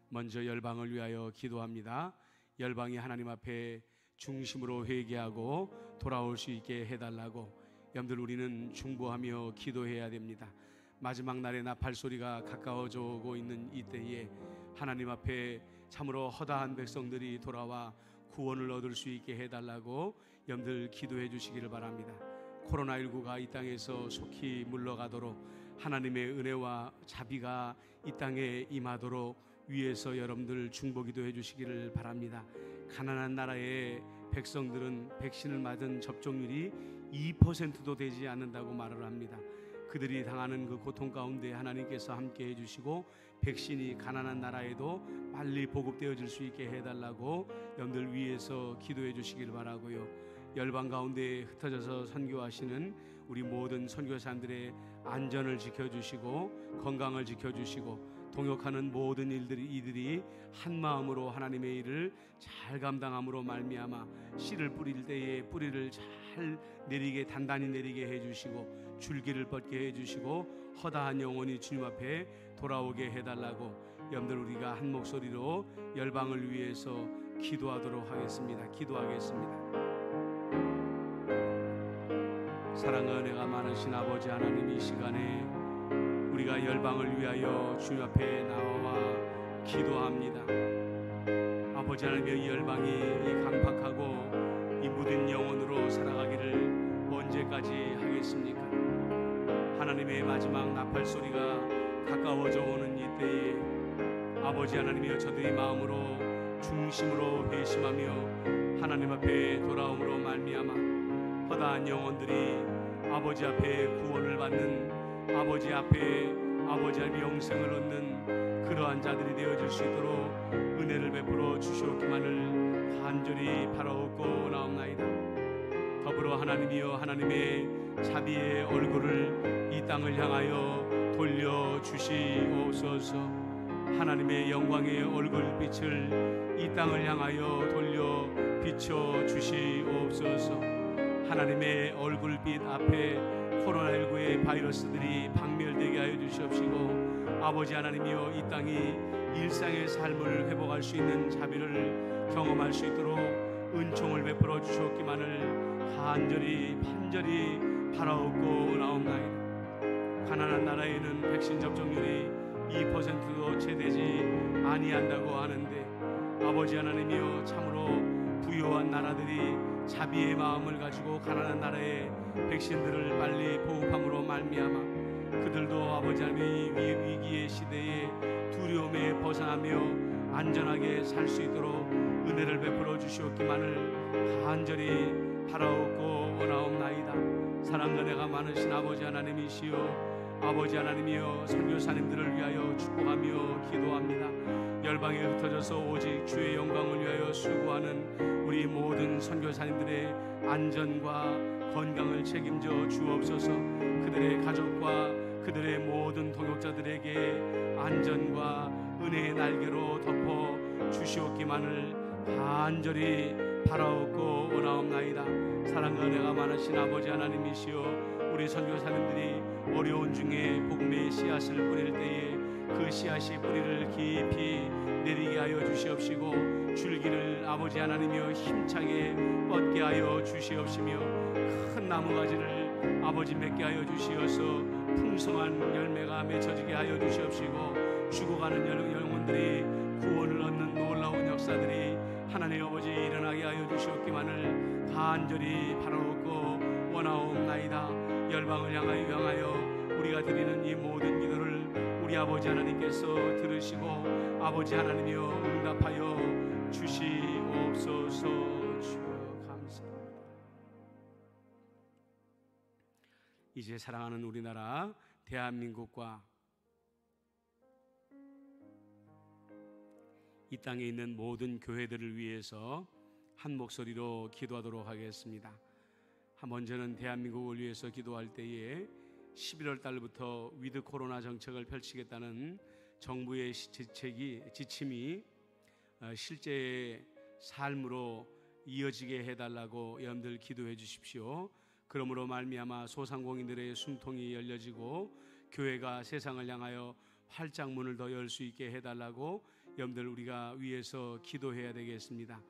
먼저 열방을 위하여 기도합니다. 열방이 하나님 앞에 중심으로 회개하고 돌아올 수 있게 해달라고 여러분들 우리는 중보하며 기도해야 됩니다. 마지막 날의 나팔 소리가 가까워져 오고 있는 이때에 하나님 앞에 참으로 허다한 백성들이 돌아와 구원을 얻을 수 있게 해달라고 여러분들 기도해 주시기를 바랍니다. 코로나19가 이 땅에서 속히 물러가도록 하나님의 은혜와 자비가 이 땅에 임하도록 위에서 여러분들 중보기도해 주시기를 바랍니다. 가난한 나라의 백성들은 백신을 맞은 접종률이 2%도 되지 않는다고 말을 합니다. 그들이 당하는 그 고통 가운데 하나님께서 함께 해주시고 백신이 가난한 나라에도 빨리 보급되어질 수 있게 해달라고 여러분들 위해서 기도해 주시길 바라고요. 열방 가운데 흩어져서 선교하시는 우리 모든 선교사님들의 안전을 지켜주시고 건강을 지켜주시고 동역하는 모든 이들이 한 마음으로 하나님의 일을 잘 감당함으로 말미암아 씨를 뿌릴 때에 뿌리를 잘 내리게 단단히 내리게 해주시고 줄기를 뻗게 해주시고 허다한 영혼이 주님 앞에 돌아오게 해달라고 여러분들 우리가 한 목소리로 열방을 위해서 기도하도록 하겠습니다. 기도하겠습니다. 사랑과 은혜가 많으신 아버지 하나님, 이 시간에 우리가 열방을 위하여 주님 앞에 나와 기도합니다. 아버지 하나님, 이 열방이 이 강팍하고 이 묻은 영혼으로 살아가기를 언제까지 하겠습니까? 하나님의 마지막 나팔 소리가 가까워져 오는 이때에 아버지 하나님이여 저들이 마음으로 중심으로 회심하며 하나님 앞에 돌아옴으로 말미암아 허다한 영혼들이 아버지 앞에 구원을 받는 아버지 앞에 아버지 하나님의 영생을 얻는 그러한 자들이 되어질 수 있도록 은혜를 베풀어 주시옵기만을 간절히 바라옵고 나옵나이다. 더불어 하나님이여 하나님의 자비의 얼굴을 이 땅을 향하여 돌려주시옵소서. 하나님의 영광의 얼굴빛을 이 땅을 향하여 돌려 비춰주시옵소서. 하나님의 얼굴빛 앞에 코로나19의 바이러스들이 박멸되게 하여 주시옵시고 아버지 하나님이여 이 땅이 일상의 삶을 회복할 수 있는 자비를 경험할 수 있도록 은총을 베풀어 주시옵기만을 간절히 간절히 바라옵고 나옵나이다. 가난한 나라에는 백신 접종률이 2%도 채 되지 아니한다고 하는데 아버지 하나님이여 참으로 부유한 나라들이 자비의 마음을 가지고 가난한 나라에 백신들을 빨리 보급함으로 말미암아 그들도 아버지 하나님의 위기의 시대에 두려워 위험에 벗어나며 안전하게 살 수 있도록 은혜를 베풀어 주시옵기만을 간절히 바라옵고 원하옵나이다. 사랑과 은혜가 많으신 아버지 하나님이시여, 아버지 하나님이여, 선교사님들을 위하여 축복하며 기도합니다. 열방에 흩어져서 오직 주의 영광을 위하여 수고하는 우리 모든 선교사님들의 안전과 건강을 책임져 주옵소서. 그들의 가족과 그들의 모든 동역자들에게 안전과 은혜의 날개로 덮어 주시옵기만을 간절히 바라옵고 원하옵나이다. 사랑과 은혜가 많으신 아버지 하나님이시여, 우리 선교사님들이 어려운 중에 복음의 씨앗을 뿌릴 때에 그 씨앗이 뿌리를 깊이 내리게 하여 주시옵시고, 줄기를 아버지 하나님이여 힘차게 뻗게 하여 주시옵시며, 큰 나무가지를 아버지 맺게 하여 주시어서 풍성한 열매가 맺혀지게 하여 주시옵시고, 죽어가는 영혼들이 구원을 얻는 놀라운 역사들이 하나님 아버지 일어나게 하여 주시옵기만을 간절히 바라옵고 원하옵나이다. 열방을 향하여 우리가 드리는 이 모든 기도를 우리 아버지 하나님께서 들으시고 아버지 하나님이여 응답하여 주시옵소서. 주여 감사합니다. 이제 사랑하는 우리나라 대한민국과 이 땅에 있는 모든 교회들을 위해서 한 목소리로 기도하도록 하겠습니다. 먼저는 대한민국을 위해서 기도할 때에 11월 달부터 위드 코로나 정책을 펼치겠다는 정부의 지침이 실제의 삶으로 이어지게 해달라고 여러분들 기도해 주십시오. 그러므로 말미암아 소상공인들의 숨통이 열려지고 교회가 세상을 향하여 활짝 문을 더 열 수 있게 해달라고 여러분들 우리가 위해서 기도해야 되겠습니다.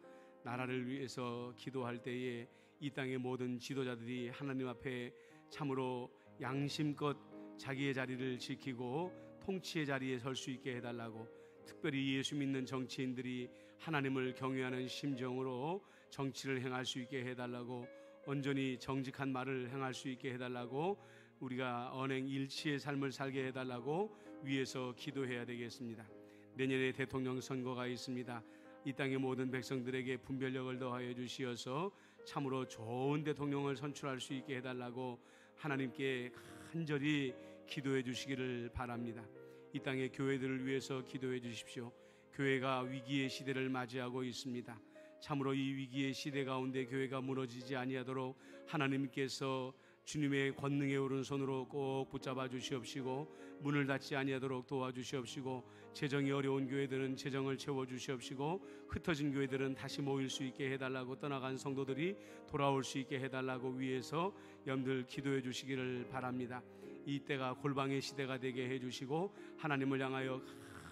나라를 위해서 기도할 때에 이 땅의 모든 지도자들이 하나님 앞에 참으로 양심껏 자기의 자리를 지키고 통치의 자리에 설 수 있게 해달라고, 특별히 예수 믿는 정치인들이 하나님을 경외하는 심정으로 정치를 행할 수 있게 해달라고, 온전히 정직한 말을 행할 수 있게 해달라고, 우리가 언행 일치의 삶을 살게 해달라고 위해서 기도해야 되겠습니다. 내년에 대통령 선거가 있습니다. 이 땅의 모든 백성들에게 분별력을 더하여 주시어서 참으로 좋은 대통령을 선출할 수 있게 해달라고 하나님께 간절히 기도해 주시기를 바랍니다. 이 땅의 교회들을 위해서 기도해 주십시오. 교회가 위기의 시대를 맞이하고 있습니다. 참으로 이 위기의 시대 가운데 교회가 무너지지 아니하도록 하나님께서 주님의 권능에 오른손으로 꼭 붙잡아 주시옵시고, 문을 닫지 아니하도록 도와주시옵시고, 재정이 어려운 교회들은 재정을 채워주시옵시고, 흩어진 교회들은 다시 모일 수 있게 해달라고, 떠나간 성도들이 돌아올 수 있게 해달라고 위해서 여러분들 기도해 주시기를 바랍니다. 이 때가 골방의 시대가 되게 해주시고 하나님을 향하여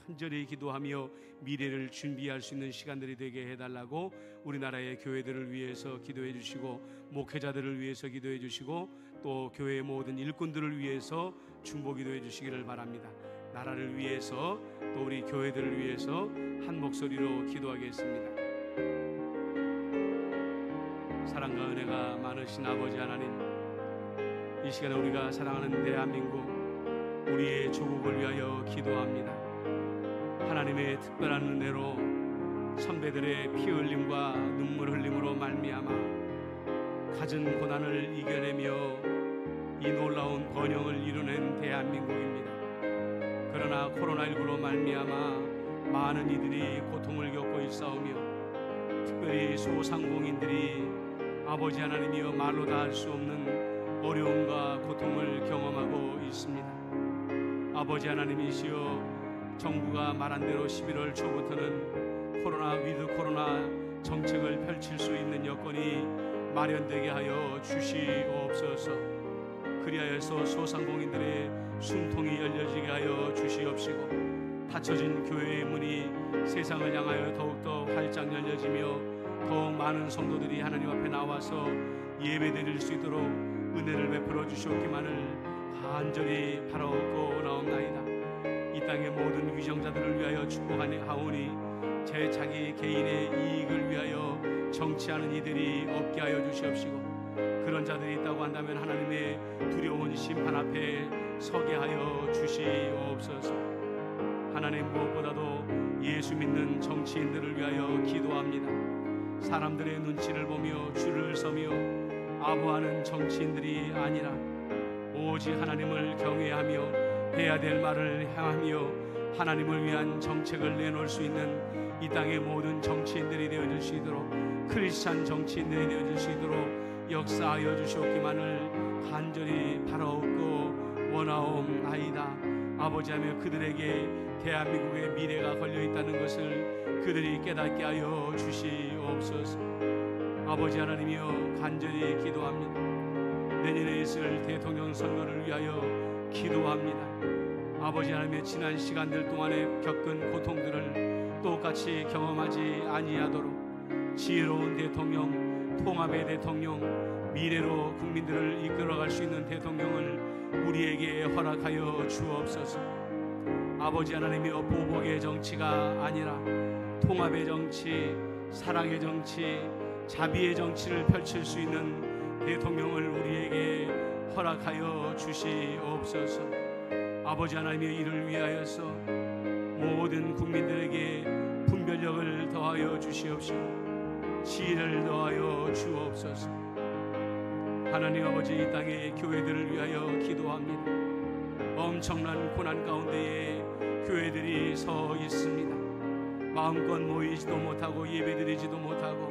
간절히 기도하며 미래를 준비할 수 있는 시간들이 되게 해달라고 우리나라의 교회들을 위해서 기도해 주시고, 목회자들을 위해서 기도해 주시고, 또 교회의 모든 일꾼들을 위해서 중보 기도해 주시기를 바랍니다. 나라를 위해서 또 우리 교회들을 위해서 한 목소리로 기도하겠습니다. 사랑과 은혜가 많으신 아버지 하나님, 이 시간에 우리가 사랑하는 대한민국, 우리의 조국을 위하여 기도합니다. 하나님의 특별한 은혜로 선배들의 피 흘림과 눈물 흘림으로 말미암아 갖은 고난을 이겨내며 이 놀라운 번영을 이루는 대한민국입니다. 그러나 코로나19로 말미암아 많은 이들이 고통을 겪고 있사오며, 특별히 소상공인들이 아버지 하나님이여 말로 다 할 수 없는 어려움과 고통을 경험하고 있습니다. 아버지 하나님이시여, 정부가 말한 대로 11월 초부터는 위드 코로나 정책을 펼칠 수 있는 여건이 마련되게 하여 주시옵소서. 그리하여서 소상공인들의 숨통이 열려지게 하여 주시옵시고, 닫혀진 교회의 문이 세상을 향하여 더욱더 활짝 열려지며 더욱 많은 성도들이 하나님 앞에 나와서 예배드릴 수 있도록 은혜를 베풀어 주시옵기만을 간절히 바라옵고 원하옵나이다. 이 땅의 모든 위정자들을 위하여 축복하오니 자기 개인의 이익을 위하여 정치하는 이들이 없게 하여 주시옵시고, 그런 자들이 있다고 한다면 하나님의 두려운 심판 앞에 서게 하여 주시옵소서. 하나님, 무엇보다도 예수 믿는 정치인들을 위하여 기도합니다. 사람들의 눈치를 보며 줄을 서며 아부하는 정치인들이 아니라 오직 하나님을 경외하며 해야 될 말을 행하며 하나님을 위한 정책을 내놓을 수 있는 이 땅의 모든 정치인들이 되어줄 수 있도록, 크리스찬 정치인들이 되어줄 수 있도록 역사하여 주시옵기만을 간절히 바라옵고 원하옵나이다. 아버지하며 그들에게 대한민국의 미래가 걸려있다는 것을 그들이 깨닫게 하여 주시옵소서. 아버지 하나님이여, 간절히 기도합니다. 내년에 있을 대통령 선거를 위하여 기도합니다. 아버지 하나님의 지난 시간들 동안에 겪은 고통들을 똑같이 경험하지 아니하도록 지혜로운 대통령, 통합의 대통령, 미래로 국민들을 이끌어갈 수 있는 대통령을 우리에게 허락하여 주옵소서. 아버지 하나님이여, 보복의 정치가 아니라 통합의 정치, 사랑의 정치, 자비의 정치를 펼칠 수 있는 대통령을 우리에게 허락하여 주시옵소서. 아버지 하나님의 이를 위하여서 모든 국민들에게 분별력을 더하여 주시옵시고 지혜를 더하여 주옵소서. 하나님 아버지, 이 땅의 교회들을 위하여 기도합니다. 엄청난 고난 가운데에 교회들이 서 있습니다. 마음껏 모이지도 못하고 예배드리지도 못하고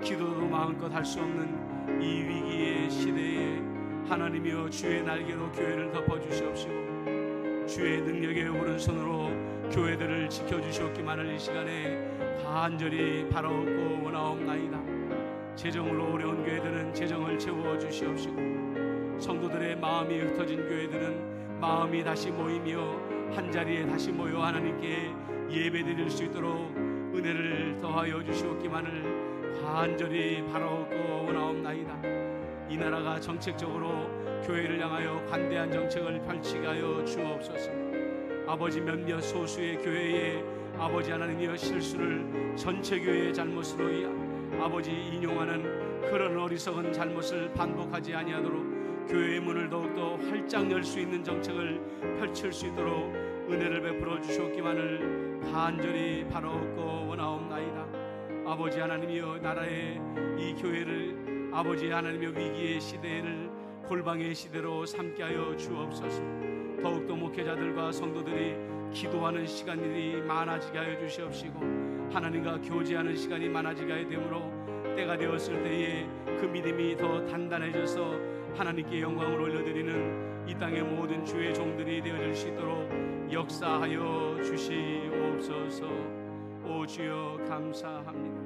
기도도 마음껏 할 수 없는 이 위기의 시대에 하나님이여, 주의 날개로 교회를 덮어주시옵시고 주의 능력의 오른손으로 교회들을 지켜주시옵기만을 이 시간에 간절히 바라옵고 원하옵나이다. 재정으로 어려운 교회들은 재정을 채워주시옵시고 성도들의 마음이 흩어진 교회들은 마음이 다시 모이며 한자리에 다시 모여 하나님께 예배드릴 수 있도록 은혜를 더하여 주시옵기만을 간절히 바라옵고 원하옵나이다. 이 나라가 정책적으로 교회를 향하여 관대한 정책을 펼치게 하여 주옵소서. 아버지, 몇몇 소수의 교회에 아버지 하나님이여 실수를 전체 교회의 잘못으로 아버지 인용하는 그런 어리석은 잘못을 반복하지 아니하도록 교회의 문을 더욱더 활짝 열 수 있는 정책을 펼칠 수 있도록 은혜를 베풀어 주시옵기만을 간절히 바라옵고 원하옵나이다. 아버지 하나님이여, 나라의 이 교회를 아버지 하나님의 위기의 시대를 골방의 시대로 삼게 하여 주옵소서. 더욱더 목회자들과 성도들이 기도하는 시간들이 많아지게 하여 주시옵시고 하나님과 교제하는 시간이 많아지게 하여 되므로 때가 되었을 때에 그 믿음이 더 단단해져서 하나님께 영광을 올려드리는 이 땅의 모든 주의 종들이 되어질 수 있도록 역사하여 주시옵소서. 오 주여, 감사합니다.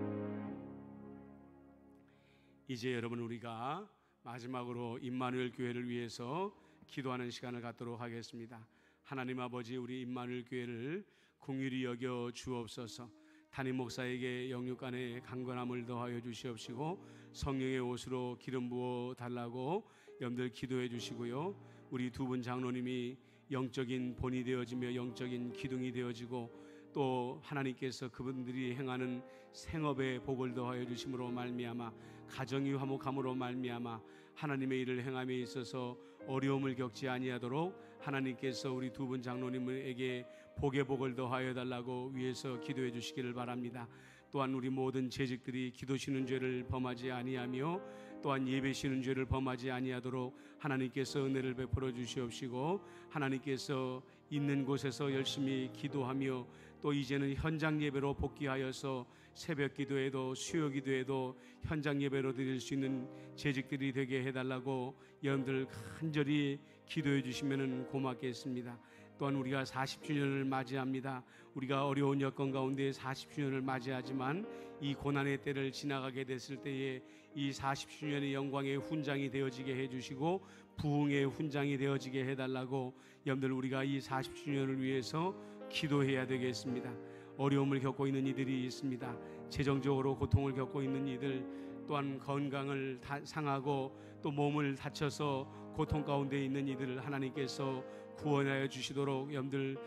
이제 여러분, 우리가 마지막으로 임마누엘 교회를 위해서 기도하는 시간을 갖도록 하겠습니다. 하나님 아버지, 우리 임마누엘 교회를 긍휼히 여겨 주옵소서. 담임 목사에게 영육간의 강건함을 더하여 주시옵시고 성령의 옷으로 기름 부어 달라고 여러분들 기도해 주시고요. 우리 두 분 장로님이 영적인 본이 되어지며 영적인 기둥이 되어지고 또 하나님께서 그분들이 행하는 생업의 복을 더하여 주심으로 말미암아 가정이 화목함으로 말미암아 하나님의 일을 행함에 있어서 어려움을 겪지 아니하도록 하나님께서 우리 두 분 장로님에게 복의 복을 더하여 달라고 위해서 기도해 주시기를 바랍니다. 또한 우리 모든 재직들이 기도 쉬는 죄를 범하지 아니하며 또한 예배 쉬는 죄를 범하지 아니하도록 하나님께서 은혜를 베풀어 주시옵시고 하나님께서 있는 곳에서 열심히 기도하며 또 이제는 현장 예배로 복귀하여서 새벽 기도에도 수요 기도에도 현장 예배로 드릴 수 있는 재직들이 되게 해달라고 여러분들 간절히 기도해 주시면 고맙겠습니다. 또한 우리가 40주년을 맞이합니다. 우리가 어려운 여건 가운데 40주년을 맞이하지만 이 고난의 때를 지나가게 됐을 때에 이 40주년의 영광의 훈장이 되어지게 해주시고 부흥의 훈장이 되어지게 해달라고 여러분들 우리가 이 40주년을 위해서 기도해야 되겠습니다. 어려움을 겪고 있는 이들이 있습니다. 재정적으로 고통을 겪고 있는 이들, 또한 건강을 상하고 또 몸을 다쳐서 고통 가운데 있는 이들을 하나님께서 구원하여 주시도록 여러분들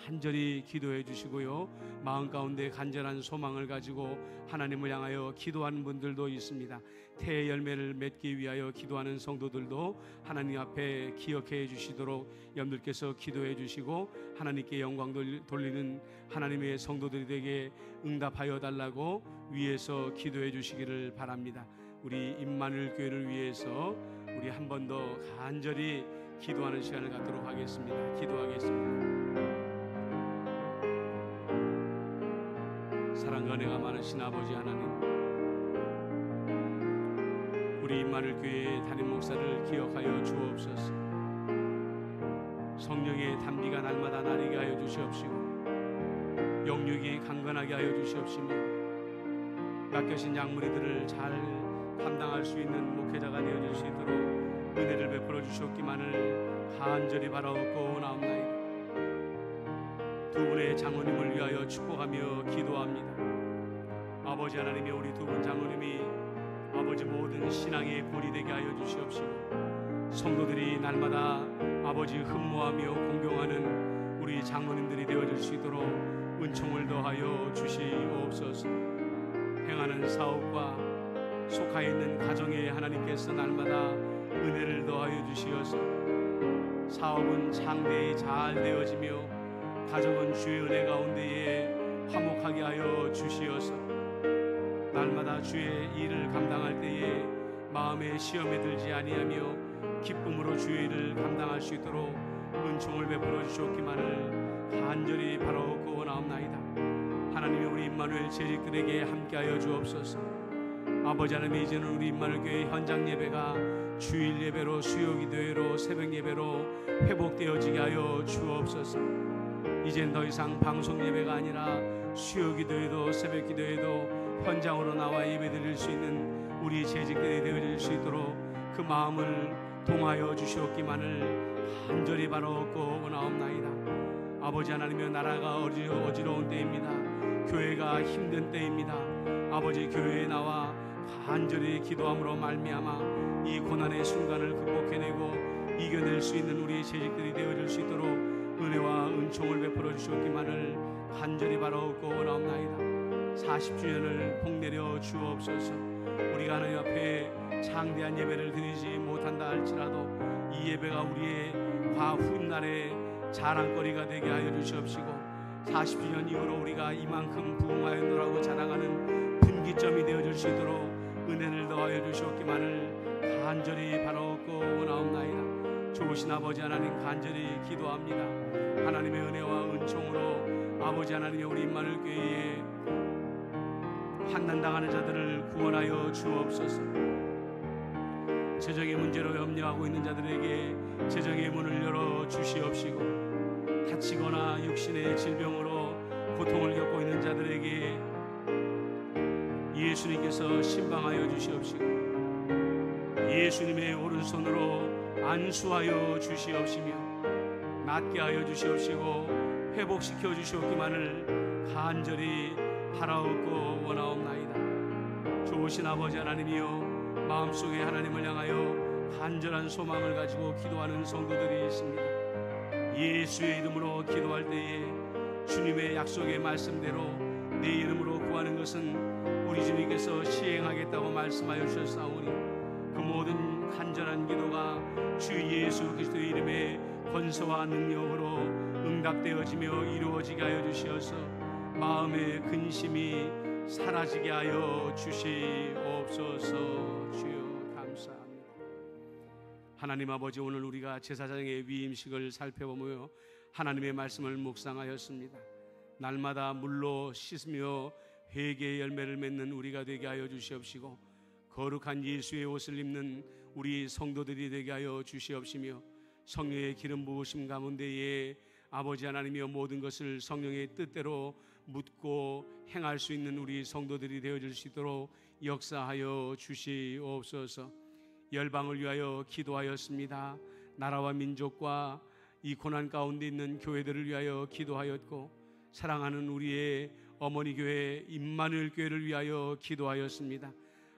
간절히 기도해 주시고요. 마음 가운데 간절한 소망을 가지고 하나님을 향하여 기도하는 분들도 있습니다. 태의 열매를 맺기 위하여 기도하는 성도들도 하나님 앞에 기억해 주시도록 여러분들께서 기도해 주시고 하나님께 영광 돌리는 하나님의 성도들이 되게 응답하여 달라고 위에서 기도해 주시기를 바랍니다. 우리 임마누엘 교회를 위해서 우리 한 번 더 간절히 기도하는 시간을 갖도록 하겠습니다. 기도하겠습니다. 사랑과 은혜가 많으신 아버지 하나님, 우리 임마누엘 교회의 담임 목사를 기억하여 주옵소서. 성령의 담비가 날마다 나리게 하여 주시옵시고 영육이 강건하게 하여 주시옵시며 맡겨진 양무리들을 잘 감당할 수 있는 목회자가 되어줄 수 있도록 은혜를 베풀어 주시옵기만을 간절히 바라옵고 나옵나이다. 두 분의 장로님을 위하여 축복하며 기도합니다. 아버지 하나님의 우리 두 분 장로님이 아버지 모든 신앙의 본이 되게 하여 주시옵시고 성도들이 날마다 아버지 흠모하며 공경하는 우리 장로님들이 되어줄 수 있도록 은총을 더하여 주시옵소서. 행하는 사업과 속하여 있는 가정에 하나님께서 날마다 은혜를 더하여 주시어서 사업은 장대히 잘 되어지며 가정은 주의 은혜 가운데에 화목하게 하여 주시어서 날마다 주의 일을 감당할 때에 마음의 시험에 들지 아니하며 기쁨으로 주의 일을 감당할 수 있도록 은총을 베풀어 주시옵기만을 간절히 바라옵고 나옵나이다. 하나님이 우리 임마누엘 재직들에게 함께하여 주옵소서. 아버지 하나님, 이제는 우리 임마누엘 교회 현장 예배가 주일 예배로, 수요 기도회로, 새벽 예배로 회복되어지게 하여 주옵소서. 이젠 더 이상 방송 예배가 아니라 수요 기도회도 새벽 기도회도 현장으로 나와 예배 드릴 수 있는 우리 재직들이 되어질 수 있도록 그 마음을 동하여 주시옵기만을 간절히 바라옵고 나옵나이다. 아버지 하나님의 나라가 어지러운 때입니다. 교회가 힘든 때입니다. 아버지, 교회에 나와 간절히 기도함으로 말미암아 이 고난의 순간을 극복해내고 이겨낼 수 있는 우리 재직들이 되어질 수 있도록 은혜와 은총을 베풀어 주시옵기만을 간절히 바라옵고 나옵나이다. 40주년을 복내려 주옵소서. 우리가 하나님 앞에 장대한 예배를 드리지 못한다 할지라도 이 예배가 우리의 훗날의 자랑거리가 되게 하여 주시옵시고 40주년 이후로 우리가 이만큼 부흥하였노라고 자랑하는 분기점이 되어줄 수 있도록 은혜를 더하여 주시옵기만을 간절히 바라옵고 나옵나이다. 좋으신 아버지 하나님, 간절히 기도합니다. 하나님의 은혜와 은총으로 아버지 하나님의 우리 임마누엘 교회에 환난당하는 자들을 구원하여 주옵소서. 재정의 문제로 염려하고 있는 자들에게 재정의 문을 열어 주시옵시고 다치거나 육신의 질병으로 고통을 겪고 있는 자들에게 예수님께서 신방하여 주시옵시고 예수님의 오른손으로 안수하여 주시옵시며 낫게 하여 주시옵시고 회복시켜 주시옵기만을 간절히 바라옵고 원하옵나이다. 좋으신 아버지 하나님이여, 마음속에 하나님을 향하여 간절한 소망을 가지고 기도하는 성도들이 있습니다. 예수의 이름으로 기도할 때에 주님의 약속의 말씀대로 내 이름으로 구하는 것은 우리 주님께서 시행하겠다고 말씀하여 주셨사오니 그 모든 간절한 기도가 주 예수 그리스도의 이름의 권세와 능력으로 응답되어지며 이루어지게 하여 주시어서 마음의 근심이 사라지게 하여 주시옵소서. 주여 감사합니다. 하나님 아버지, 오늘 우리가 제사장의 위임식을 살펴보며 하나님의 말씀을 묵상하였습니다. 날마다 물로 씻으며 회개의 열매를 맺는 우리가 되게 하여 주시옵시고 거룩한 예수의 옷을 입는 우리 성도들이 되게 하여 주시옵시며 성령의 기름 부으심 가운데에 아버지 하나님이여 모든 것을 성령의 뜻대로 묻고 행할 수 있는 우리 성도들이 되어질 수 있도록 역사하여 주시옵소서. 열방을 위하여 기도하였습니다. 나라와 민족과 이 고난 가운데 있는 교회들을 위하여 기도하였고 사랑하는 우리의 어머니 교회 임마누엘 교회를 위하여 기도하였습니다.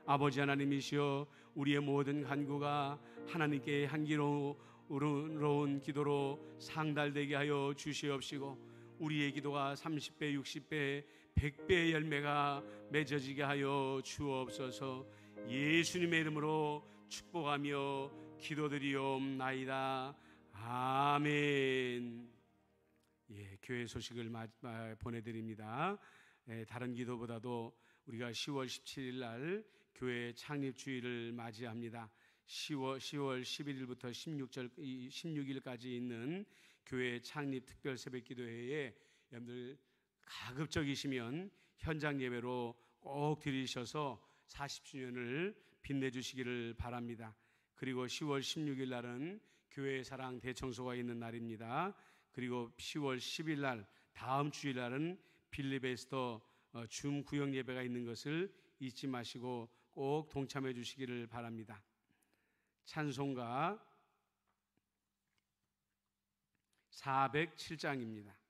아버지 하나님이시여, 우리의 모든 간구가 하나님께 향기로운 기도로 상달되게 하여 주시옵시고, 우리의 기도가 30배, 60배, 100배의 열매가 맺어지게 하여 주옵소서. 예수님의 이름으로 축복하며 기도드리옵나이다. 아멘. 예, 교회 소식을 보내드립니다. 다른 기도보다도 우리가 10월 17일 날 교회 창립 주일을 맞이합니다. 10월 11일부터 16일까지 있는 교회 창립 특별 새벽 기도회에 여러분들 가급적이시면 현장 예배로 꼭 드리셔서 40주년을 빛내주시기를 바랍니다. 그리고 10월 16일 날은 교회 사랑 대청소가 있는 날입니다. 그리고 10월 10일 날 다음 주일 날은 빌리베스터 줌 구역 예배가 있는 것을 잊지 마시고 꼭 동참해 주시기를 바랍니다. 찬송가 407장입니다.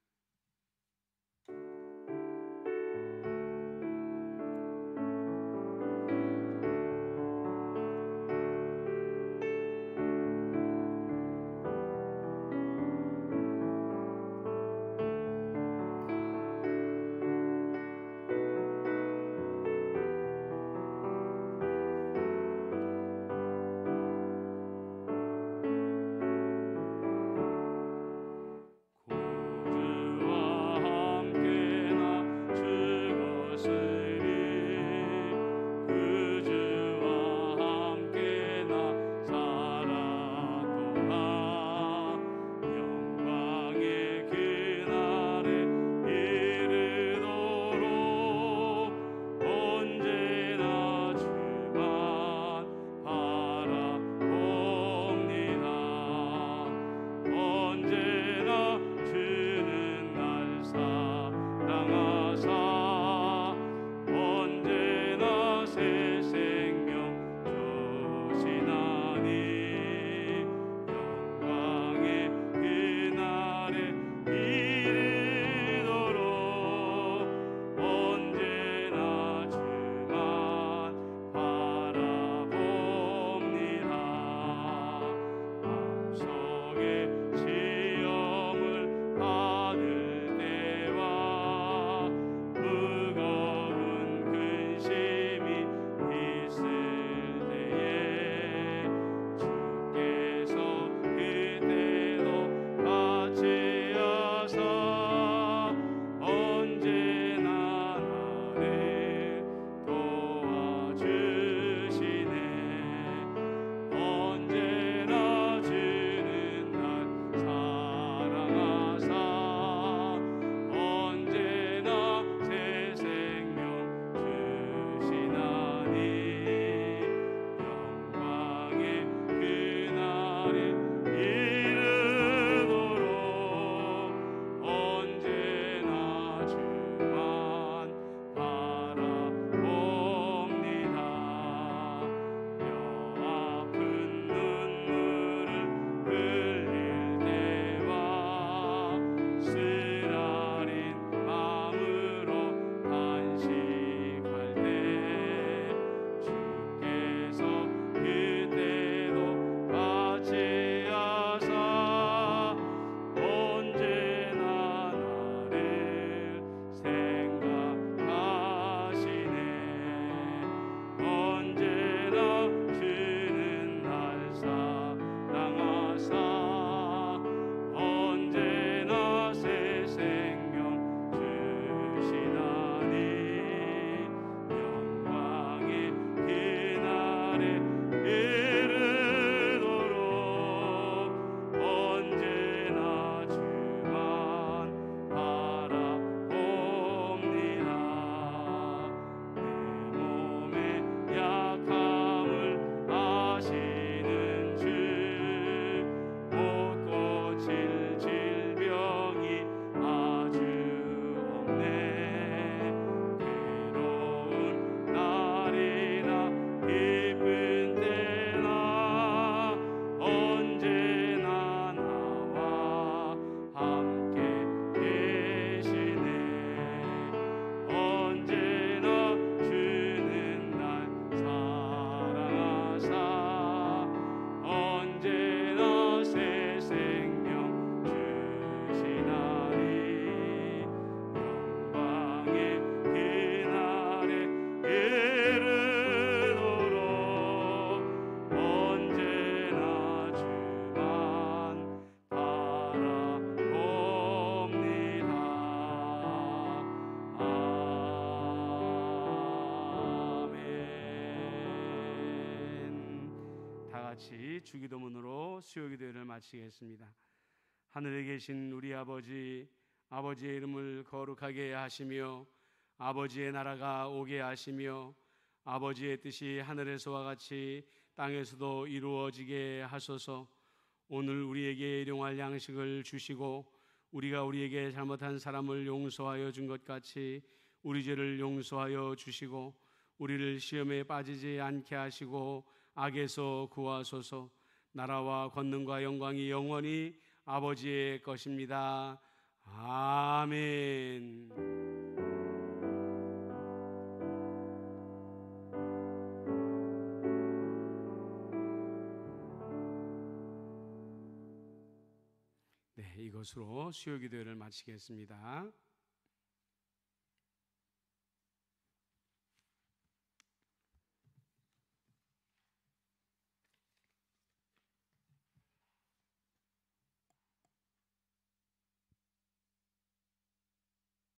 같이 주기도문으로 수요기도회를 마치겠습니다. 하늘에 계신 우리 아버지, 아버지의 이름을 거룩하게 하시며 아버지의 나라가 오게 하시며 아버지의 뜻이 하늘에서와 같이 땅에서도 이루어지게 하소서. 오늘 우리에게 일용할 양식을 주시고 우리가 우리에게 잘못한 사람을 용서하여 준 것 같이 우리 죄를 용서하여 주시고 우리를 시험에 빠지지 않게 하시고 악에서 구하소서. 나라와 권능과 영광이 영원히 아버지의 것입니다. 아멘. 네, 이것으로 수요기도회를 마치겠습니다.